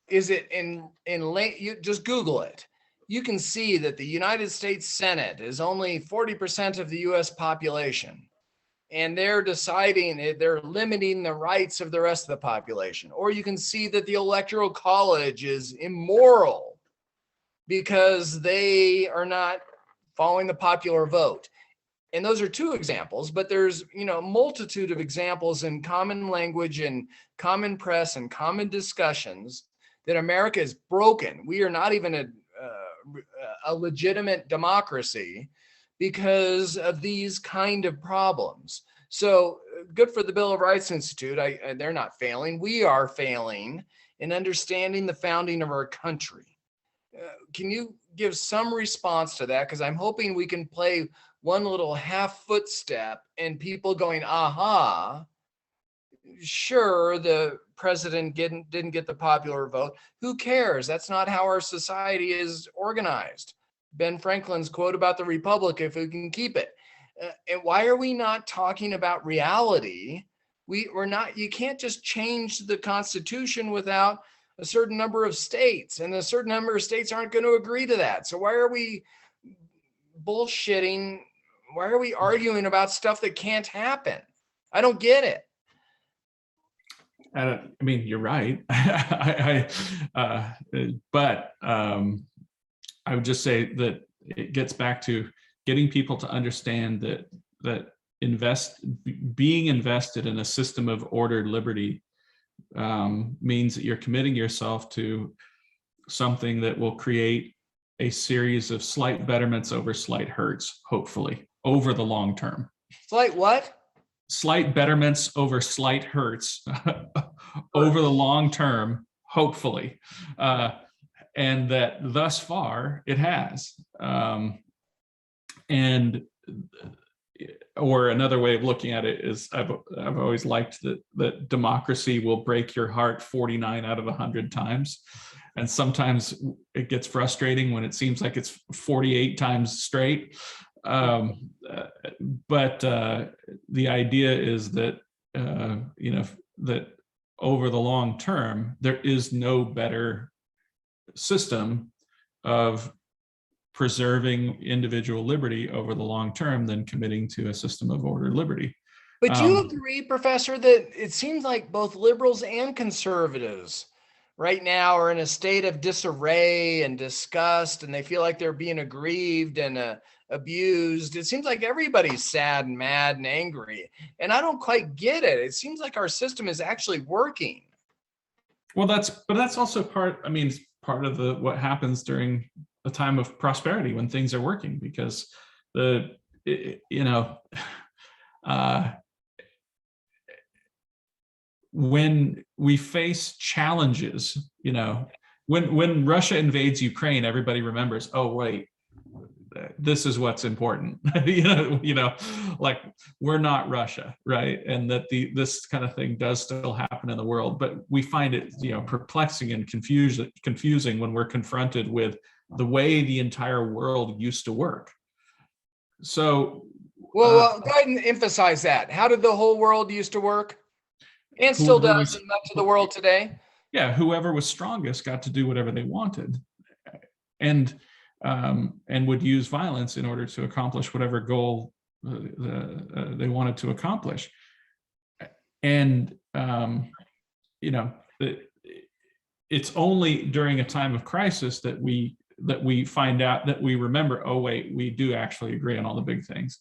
is it you just Google it. You can see that the United States Senate is only 40% of the US population, and they're limiting the rights of the rest of the population. Or you can see that the Electoral College is immoral because they are not following the popular vote. And those are two examples, but there's, a multitude of examples in common language and common press and common discussions that America is broken. We are not even a legitimate democracy because of these kind of problems. So good for the Bill of Rights Institute. They're not failing. We are failing in understanding the founding of our country. Can you give some response to that? Because I'm hoping we can play one little half footstep and people going, aha, sure, the president didn't get the popular vote. Who cares? That's not how our society is organized. Ben Franklin's quote about the republic, if we can keep it. And why are we not talking about reality? We're not, you can't just change the Constitution without a certain number of states, and a certain number of states aren't going to agree to that. So why are we bullshitting? Why are we arguing about stuff that can't happen? I don't get it. I mean, you're right. But I would just say that it gets back to getting people to understand that being invested in a system of ordered liberty means that you're committing yourself to something that will create a series of slight betterments over slight hurts, hopefully, over the long term. Slight what? Slight betterments over slight hurts over the long term, hopefully. And that thus far it has. Or another way of looking at it is I've always liked that democracy will break your heart 49 out of 100 times. And sometimes it gets frustrating when it seems like it's 48 times straight. But the idea is that, that over the long term, there is no better system of preserving individual liberty over the long term than committing to a system of ordered liberty. But you agree, Professor, that it seems like both liberals and conservatives right now are in a state of disarray and disgust, and they feel like they're being aggrieved and abused. It seems like everybody's sad and mad and angry, and I don't quite get it. It seems like our system is actually working. Well, that's also part of what happens during a time of prosperity when things are working, because when we face challenges, when Russia invades Ukraine, everybody remembers, oh wait, this is what's important. Like we're not Russia, right? And that this kind of thing does still happen in the world, but we find it perplexing and confusing when we're confronted with the way the entire world used to work. So well, go ahead and emphasize that. How did the whole world used to work, and still does in much of the world today? Yeah, whoever was strongest got to do whatever they wanted, and would use violence in order to accomplish whatever goal they wanted to accomplish. And it's only during a time of crisis that we find out, that we remember, oh wait, we do actually agree on all the big things.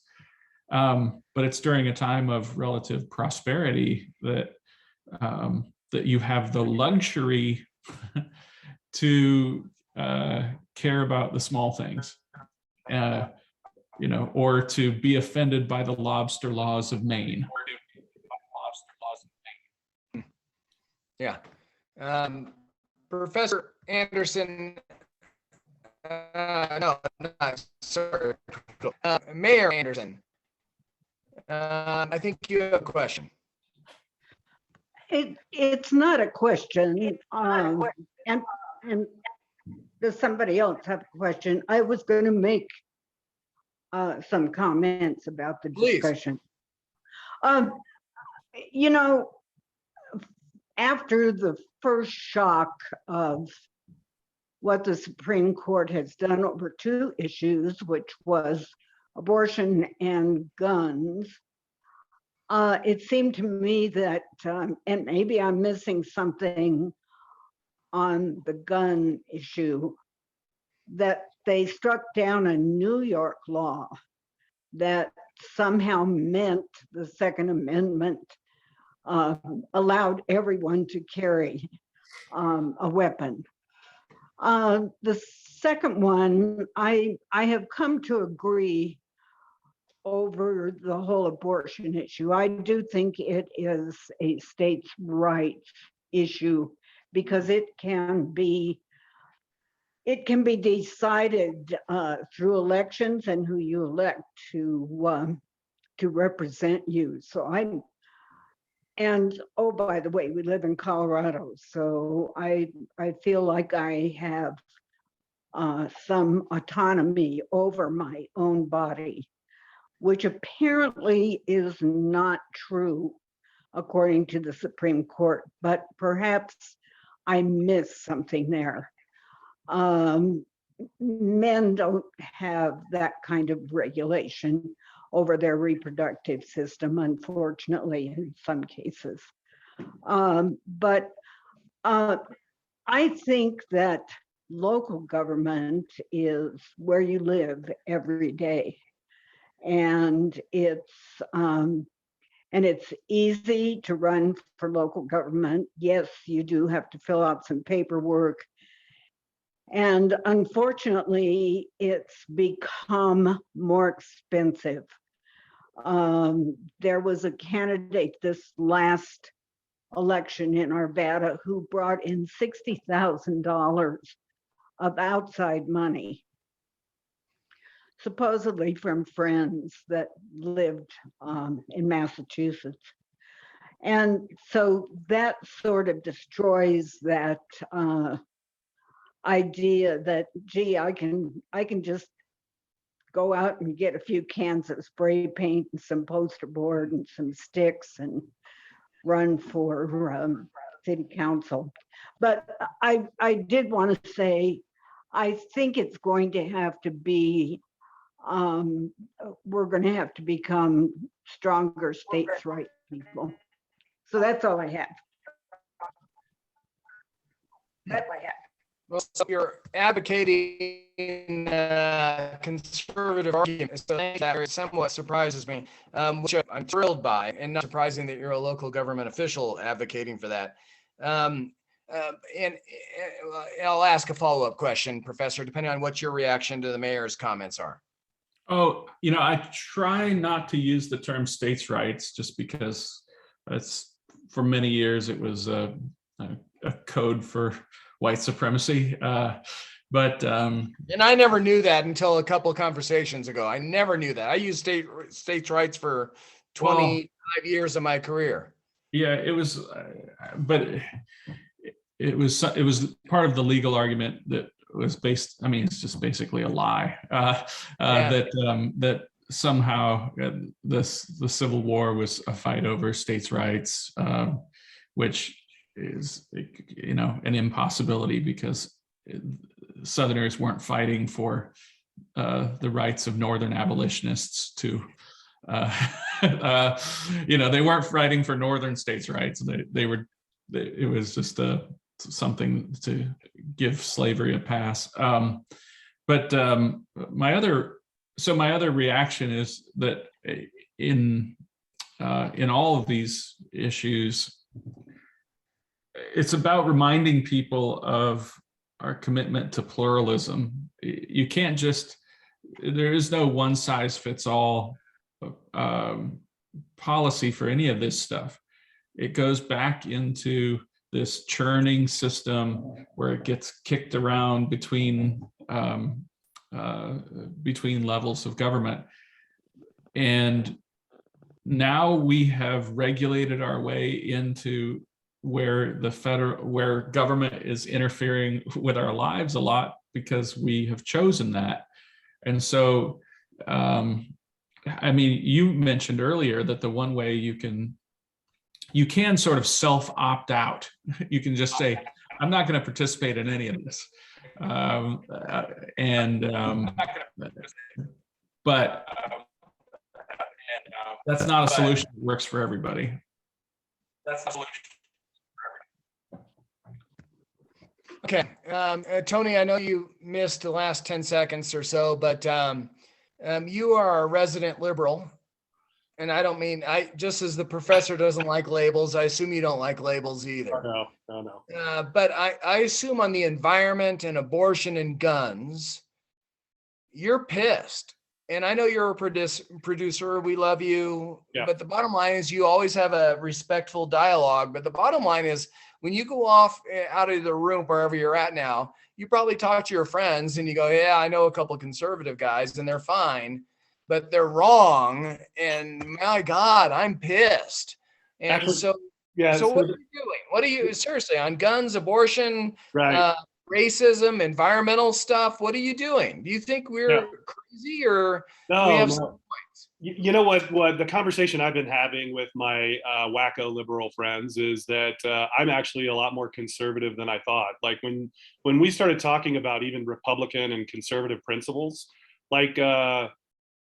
But it's during a time of relative prosperity that you have the luxury to care about the small things, or to be offended by the lobster laws of Maine. Yeah. Professor Anderson, no, sorry. Mayor Anderson, I think you have a question. It's not a question, and does somebody else have a question? I was going to make some comments about the discussion. After the first shock of what the Supreme Court has done over two issues, which was abortion and guns, it seemed to me that, and maybe I'm missing something on the gun issue, that they struck down a New York law that somehow meant the Second Amendment allowed everyone to carry a weapon. The second one, I have come to agree over the whole abortion issue. I do think it is a states' rights issue because it can be decided through elections and who you elect to represent you. So and oh, by the way, we live in Colorado, so I feel like I have some autonomy over my own body, which apparently is not true according to the Supreme Court, but perhaps I missed something there. Men don't have that kind of regulation over their reproductive system, unfortunately, in some cases. But I think that local government is where you live every day. And it's easy to run for local government. Yes, you do have to fill out some paperwork. And unfortunately, it's become more expensive. There was a candidate this last election in Arvada who brought in $60,000 of outside money, supposedly from friends that lived in Massachusetts. And so that sort of destroys that idea that, gee, I can just go out and get a few cans of spray paint and some poster board and some sticks and run for city council. But I did want to say, I think it's going to have to be, we're going to have to become stronger states' rights people. So that's all I have. Well, so you're advocating conservative arguments, so that somewhat surprises me, which I'm thrilled by, and not surprising that you're a local government official advocating for that. And I'll ask a follow-up question, Professor, depending on what your reaction to the mayor's comments are. Oh, I try not to use the term states' rights just because it's, for many years, it was a code for white supremacy. But and I never knew that until a couple of conversations ago. I never knew that. I used states' rights for 25 years of my career. Yeah, it was, but it was part of the legal argument that was based. I mean, it's just basically a lie that somehow the Civil War was a fight over states' rights, which is an impossibility because Southerners weren't fighting for the rights of Northern abolitionists to they weren't fighting for Northern states' rights. It was just something to give slavery a pass. But my other reaction is that in all of these issues, it's about reminding people of our commitment to pluralism. You can't there is no one size fits all policy for any of this stuff. It goes back into this churning system where it gets kicked around between levels of government. And now we have regulated our way into where where government is interfering with our lives a lot because we have chosen that. And so, I mean, you mentioned earlier that the one way you can sort of self-opt out. You can just say, I'm not going to participate in any of this. But that's not a solution that works for everybody. That's the solution. Okay, Tony, I know you missed the last 10 seconds or so, but you are a resident liberal and I don't mean, just as the professor doesn't like labels, I assume you don't like labels either. No. But I assume on the environment and abortion and guns, you're pissed. And I know you're a producer. We love you. Yeah. But the bottom line is you always have a respectful dialogue. But the bottom line is when you go off out of the room, wherever you're at now, you probably talk to your friends and you go, yeah, I know a couple of conservative guys and they're fine, but they're wrong. And my God, I'm pissed. And Actually, so Yeah. so what are you doing? What are you, seriously, on guns, abortion, Right. racism, environmental stuff? What are you doing? Do you think we're crazy, or do we have some points? You know what the conversation I've been having with my wacko liberal friends is that I'm actually a lot more conservative than I thought. Like when we started talking about even Republican and conservative principles, like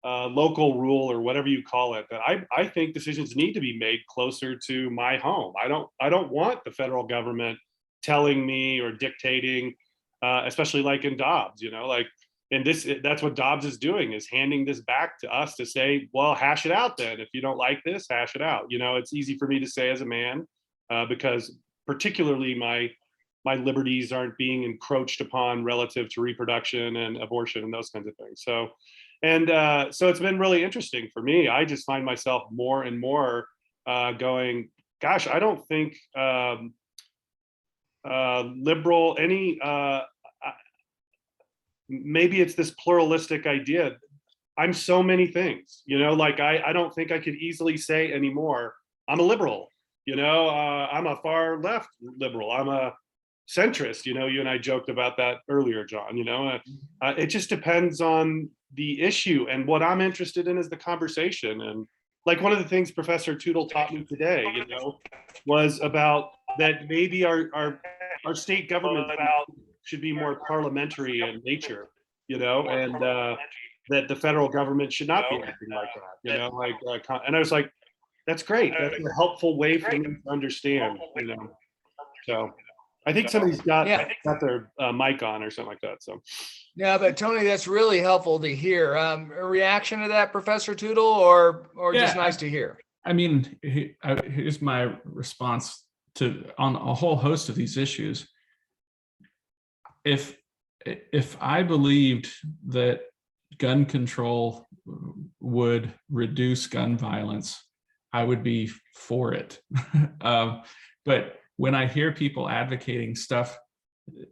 local rule or whatever you call it, that I think decisions need to be made closer to my home. I don't want the federal government telling me or dictating, especially like in Dobbs, you know, like, and that's what Dobbs is doing, is handing this back to us to say, well, hash it out then. If you don't like this, hash it out. You know, it's easy for me to say as a man, because particularly my liberties aren't being encroached upon relative to reproduction and abortion and those kinds of things. So it's been really interesting for me. I just find myself more and more going, gosh, I don't think liberal, maybe it's this pluralistic idea. I'm so many things, you know, like I don't think I could easily say anymore, I'm a liberal, you know, I'm a far left liberal, I'm a centrist, you know, you and I joked about that earlier, John, you know, it just depends on the issue, and what I'm interested in is the conversation. And like one of the things Professor Tootle taught me today, you know, was about that maybe our state government should be more parliamentary in nature, you know, and that the federal government should not be acting like that, you know, like, and I was like, that's great. That's a helpful way for me to understand, you know. So I think somebody's got their mic on or something like that. So. Yeah, but Tony, that's really helpful to hear. A reaction to that, Professor Tootle, or just nice to hear? I mean, here's my response on a whole host of these issues. If I believed that gun control would reduce gun violence, I would be for it. But when I hear people advocating stuff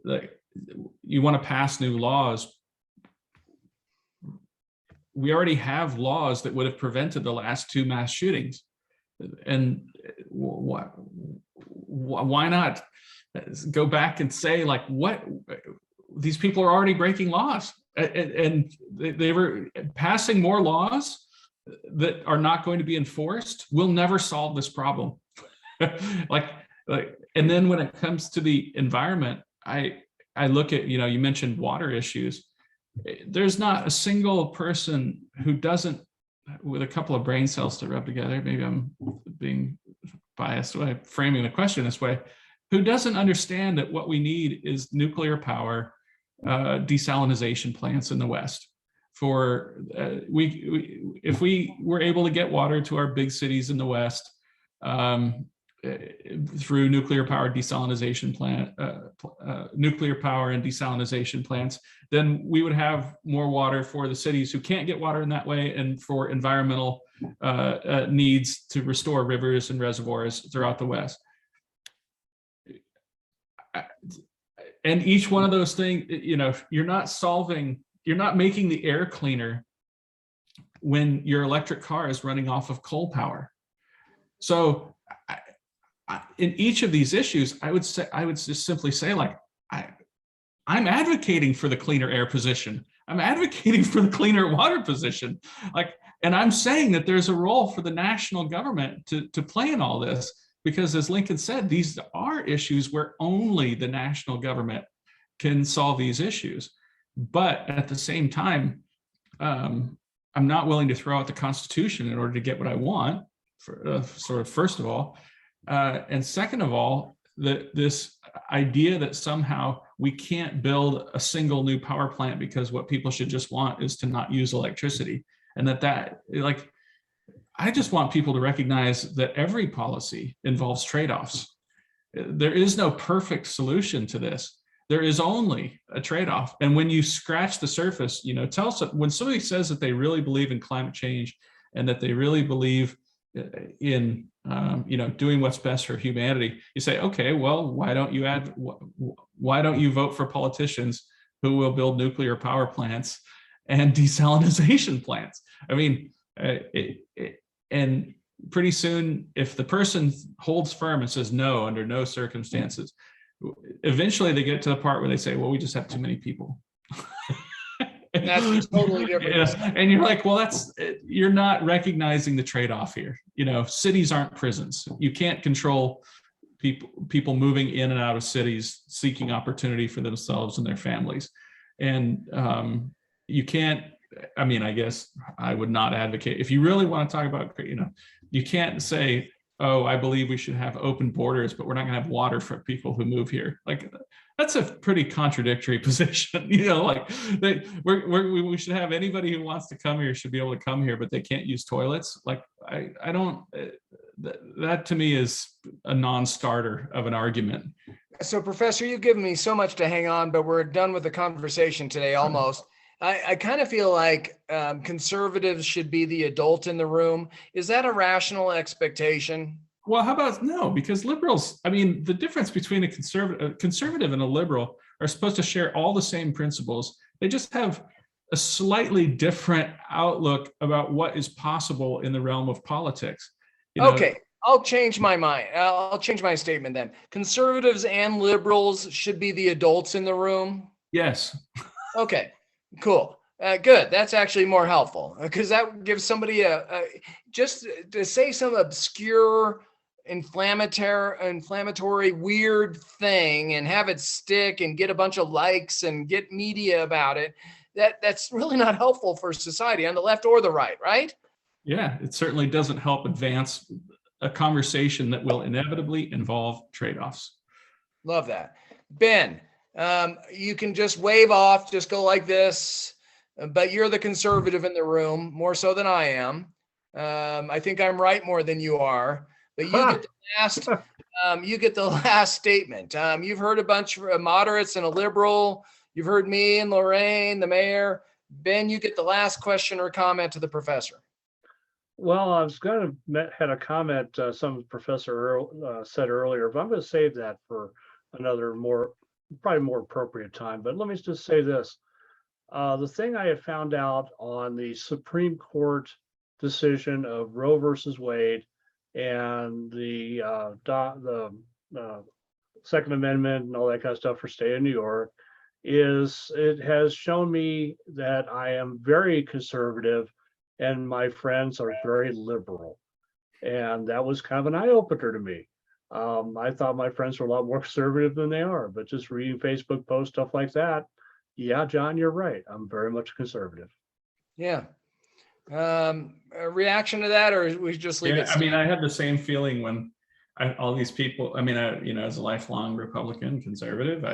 like you want to pass new laws, we already have laws that would have prevented the last 2 mass shootings. And why not go back and say, like, what, these people are already breaking laws, and they were passing more laws that are not going to be enforced will never solve this problem. like, and then when it comes to the environment, I look at, you know, you mentioned water issues. There's not a single person who doesn't, with a couple of brain cells to rub together, maybe I'm being biased by framing the question this way, who doesn't understand that what we need is nuclear power, desalinization plants in the West. For if we were able to get water to our big cities in the West, through nuclear power desalinization nuclear power and desalinization plants, then we would have more water for the cities who can't get water in that way, and for environmental needs to restore rivers and reservoirs throughout the West. And each one of those things, you know, you're not making the air cleaner when your electric car is running off of coal power. So in each of these issues, I would just simply say, like, I'm advocating for the cleaner air position. I'm advocating for the cleaner water position. Like, and I'm saying that there's a role for the national government to play in all this, because as Lincoln said, these are issues where only the national government can solve these issues. But at the same time, I'm not willing to throw out the Constitution in order to get what I want, sort of first of all. And second of all, this idea that somehow we can't build a single new power plant because what people should just want is to not use electricity. And that like, I just want people to recognize that every policy involves trade-offs. There is no perfect solution to this. There is only a trade-off. And when you scratch the surface, tell us when somebody says that they really believe in climate change and that they really believe in doing what's best for humanity, you say, okay, well, why don't you vote for politicians who will build nuclear power plants and desalinization plants? I mean, and pretty soon, if the person holds firm and says no under no circumstances, eventually they get to the part where they say, well, we just have too many people. That's totally different. And you're like, well, you're not recognizing the trade-off here. Cities aren't prisons. You can't control people moving in and out of cities, seeking opportunity for themselves and their families. And you can't, I guess I would not advocate, if you really want to talk about, you can't say, oh, I believe we should have open borders, but we're not going to have water for people who move here. Like, that's a pretty contradictory position. We should have anybody who wants to come here should be able to come here, but they can't use toilets. Like, I don't, that to me is a non-starter of an argument. So, Professor, you've given me so much to hang on, but we're done with the conversation today almost. I kind of feel like conservatives should be the adult in the room. Is that a rational expectation? Well, how about no? Because liberals, the difference between a conservative and a liberal are supposed to share all the same principles. They just have a slightly different outlook about what is possible in the realm of politics. Okay, I'll change my mind. I'll change my statement then. Conservatives and liberals should be the adults in the room? Yes. Okay. Cool. Good. That's actually more helpful because that gives somebody just to say some obscure, inflammatory, weird thing and have it stick and get a bunch of likes and get media about it. That's really not helpful for society on the left or the right, right? Yeah, it certainly doesn't help advance a conversation that will inevitably involve trade-offs. Love that. Ben, you can just wave off, just go like this, but you're the conservative in the room, more so than I am. I think I'm right more than you are, but you get the last statement. You've heard a bunch of moderates and a liberal. You've heard me and Lorraine, the mayor. Ben, you get the last question or comment to the professor. Well, I was going to had a comment some professor said earlier, but I'm going to save that for another probably more appropriate time. But let me just say this. The thing I have found out on the Supreme Court decision of Roe versus Wade and the Second Amendment and all that kind of stuff for state of New York is it has shown me that I am very conservative and my friends are very liberal. And that was kind of an eye-opener to me. I thought my friends were a lot more conservative than they are, but just reading Facebook posts, stuff like that. Yeah, John, you're right. I'm very much conservative. Yeah. A reaction to that, or we just leave it? I had the same feeling when all these people, as a lifelong Republican conservative,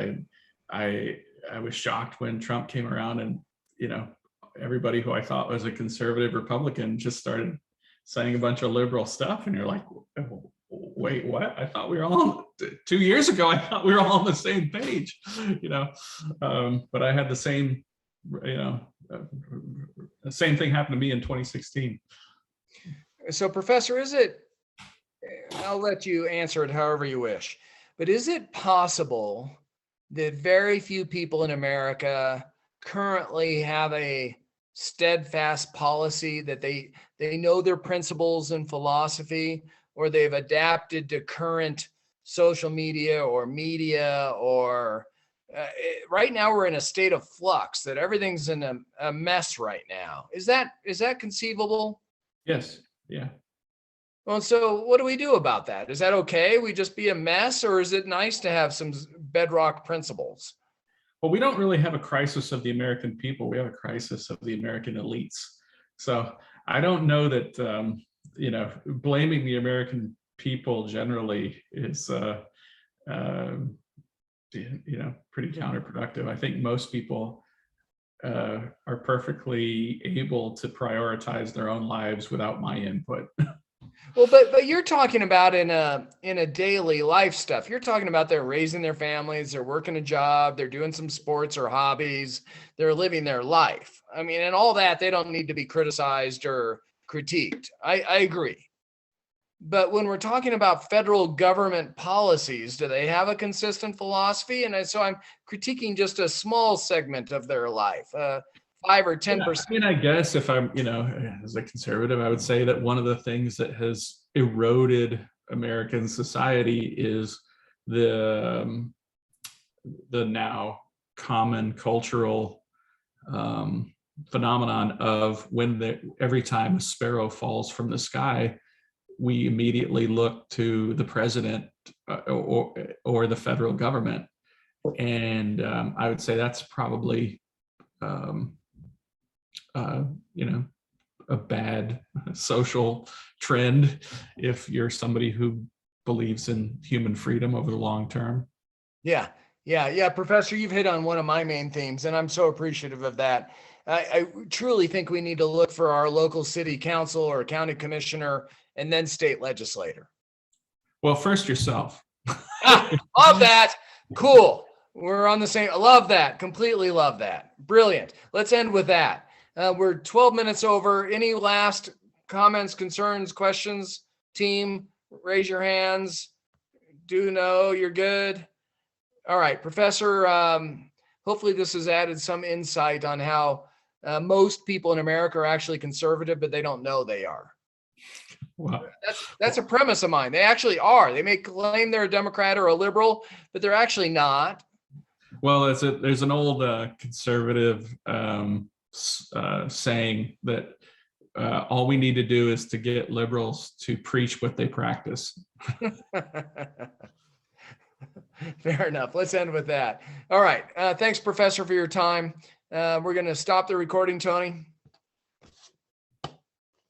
I was shocked when Trump came around and, everybody who I thought was a conservative Republican just started saying a bunch of liberal stuff. And you're like, wait, what? I thought we were all 2 years ago. I thought we were all on the same page, but I had the same, the same thing happened to me in 2016. So, Professor, I'll let you answer it however you wish, but is it possible that very few people in America currently have a steadfast policy that they know their principles and philosophy, or they've adapted to current social media or right now we're in a state of flux, that everything's in a mess right now. Is that conceivable? Yes. Yeah. Well, so what do we do about that? Is that okay? We just be a mess, or is it nice to have some bedrock principles? Well, we don't really have a crisis of the American people. We have a crisis of the American elites. So I don't know that, blaming the American people generally is, pretty counterproductive. I think most people are perfectly able to prioritize their own lives without my input. Well, but you're talking about in a daily life stuff. You're talking about they're raising their families, they're working a job, they're doing some sports or hobbies, they're living their life. I mean, and all that, they don't need to be criticized or critiqued. I agree. But when we're talking about federal government policies, do they have a consistent philosophy? And so I'm critiquing just a small segment of their life, 5 or 10%. I mean, I guess if I'm, as a conservative, I would say that one of the things that has eroded American society is the now common cultural phenomenon of every time a sparrow falls from the sky, we immediately look to the president or the federal government. And I would say that's probably a bad social trend if you're somebody who believes in human freedom over the long term. Yeah. Professor, you've hit on one of my main themes, and I'm so appreciative of that. I truly think we need to look for our local city council or county commissioner and then state legislator. Well, first yourself. Love that. Cool. We're on the same. Love that. Completely love that. Brilliant. Let's end with that. We're 12 minutes over. Any last comments, concerns, questions? Team, raise your hands. Do know you're good. All right, Professor, hopefully this has added some insight on how most people in America are actually conservative, but they don't know they are. Wow. That's a premise of mine. They actually are. They may claim they're a Democrat or a liberal, but they're actually not. Well, there's an old conservative saying that all we need to do is to get liberals to preach what they practice. Fair enough. Let's end with that. All right. Thanks, Professor, for your time. We're going to stop the recording, Tony.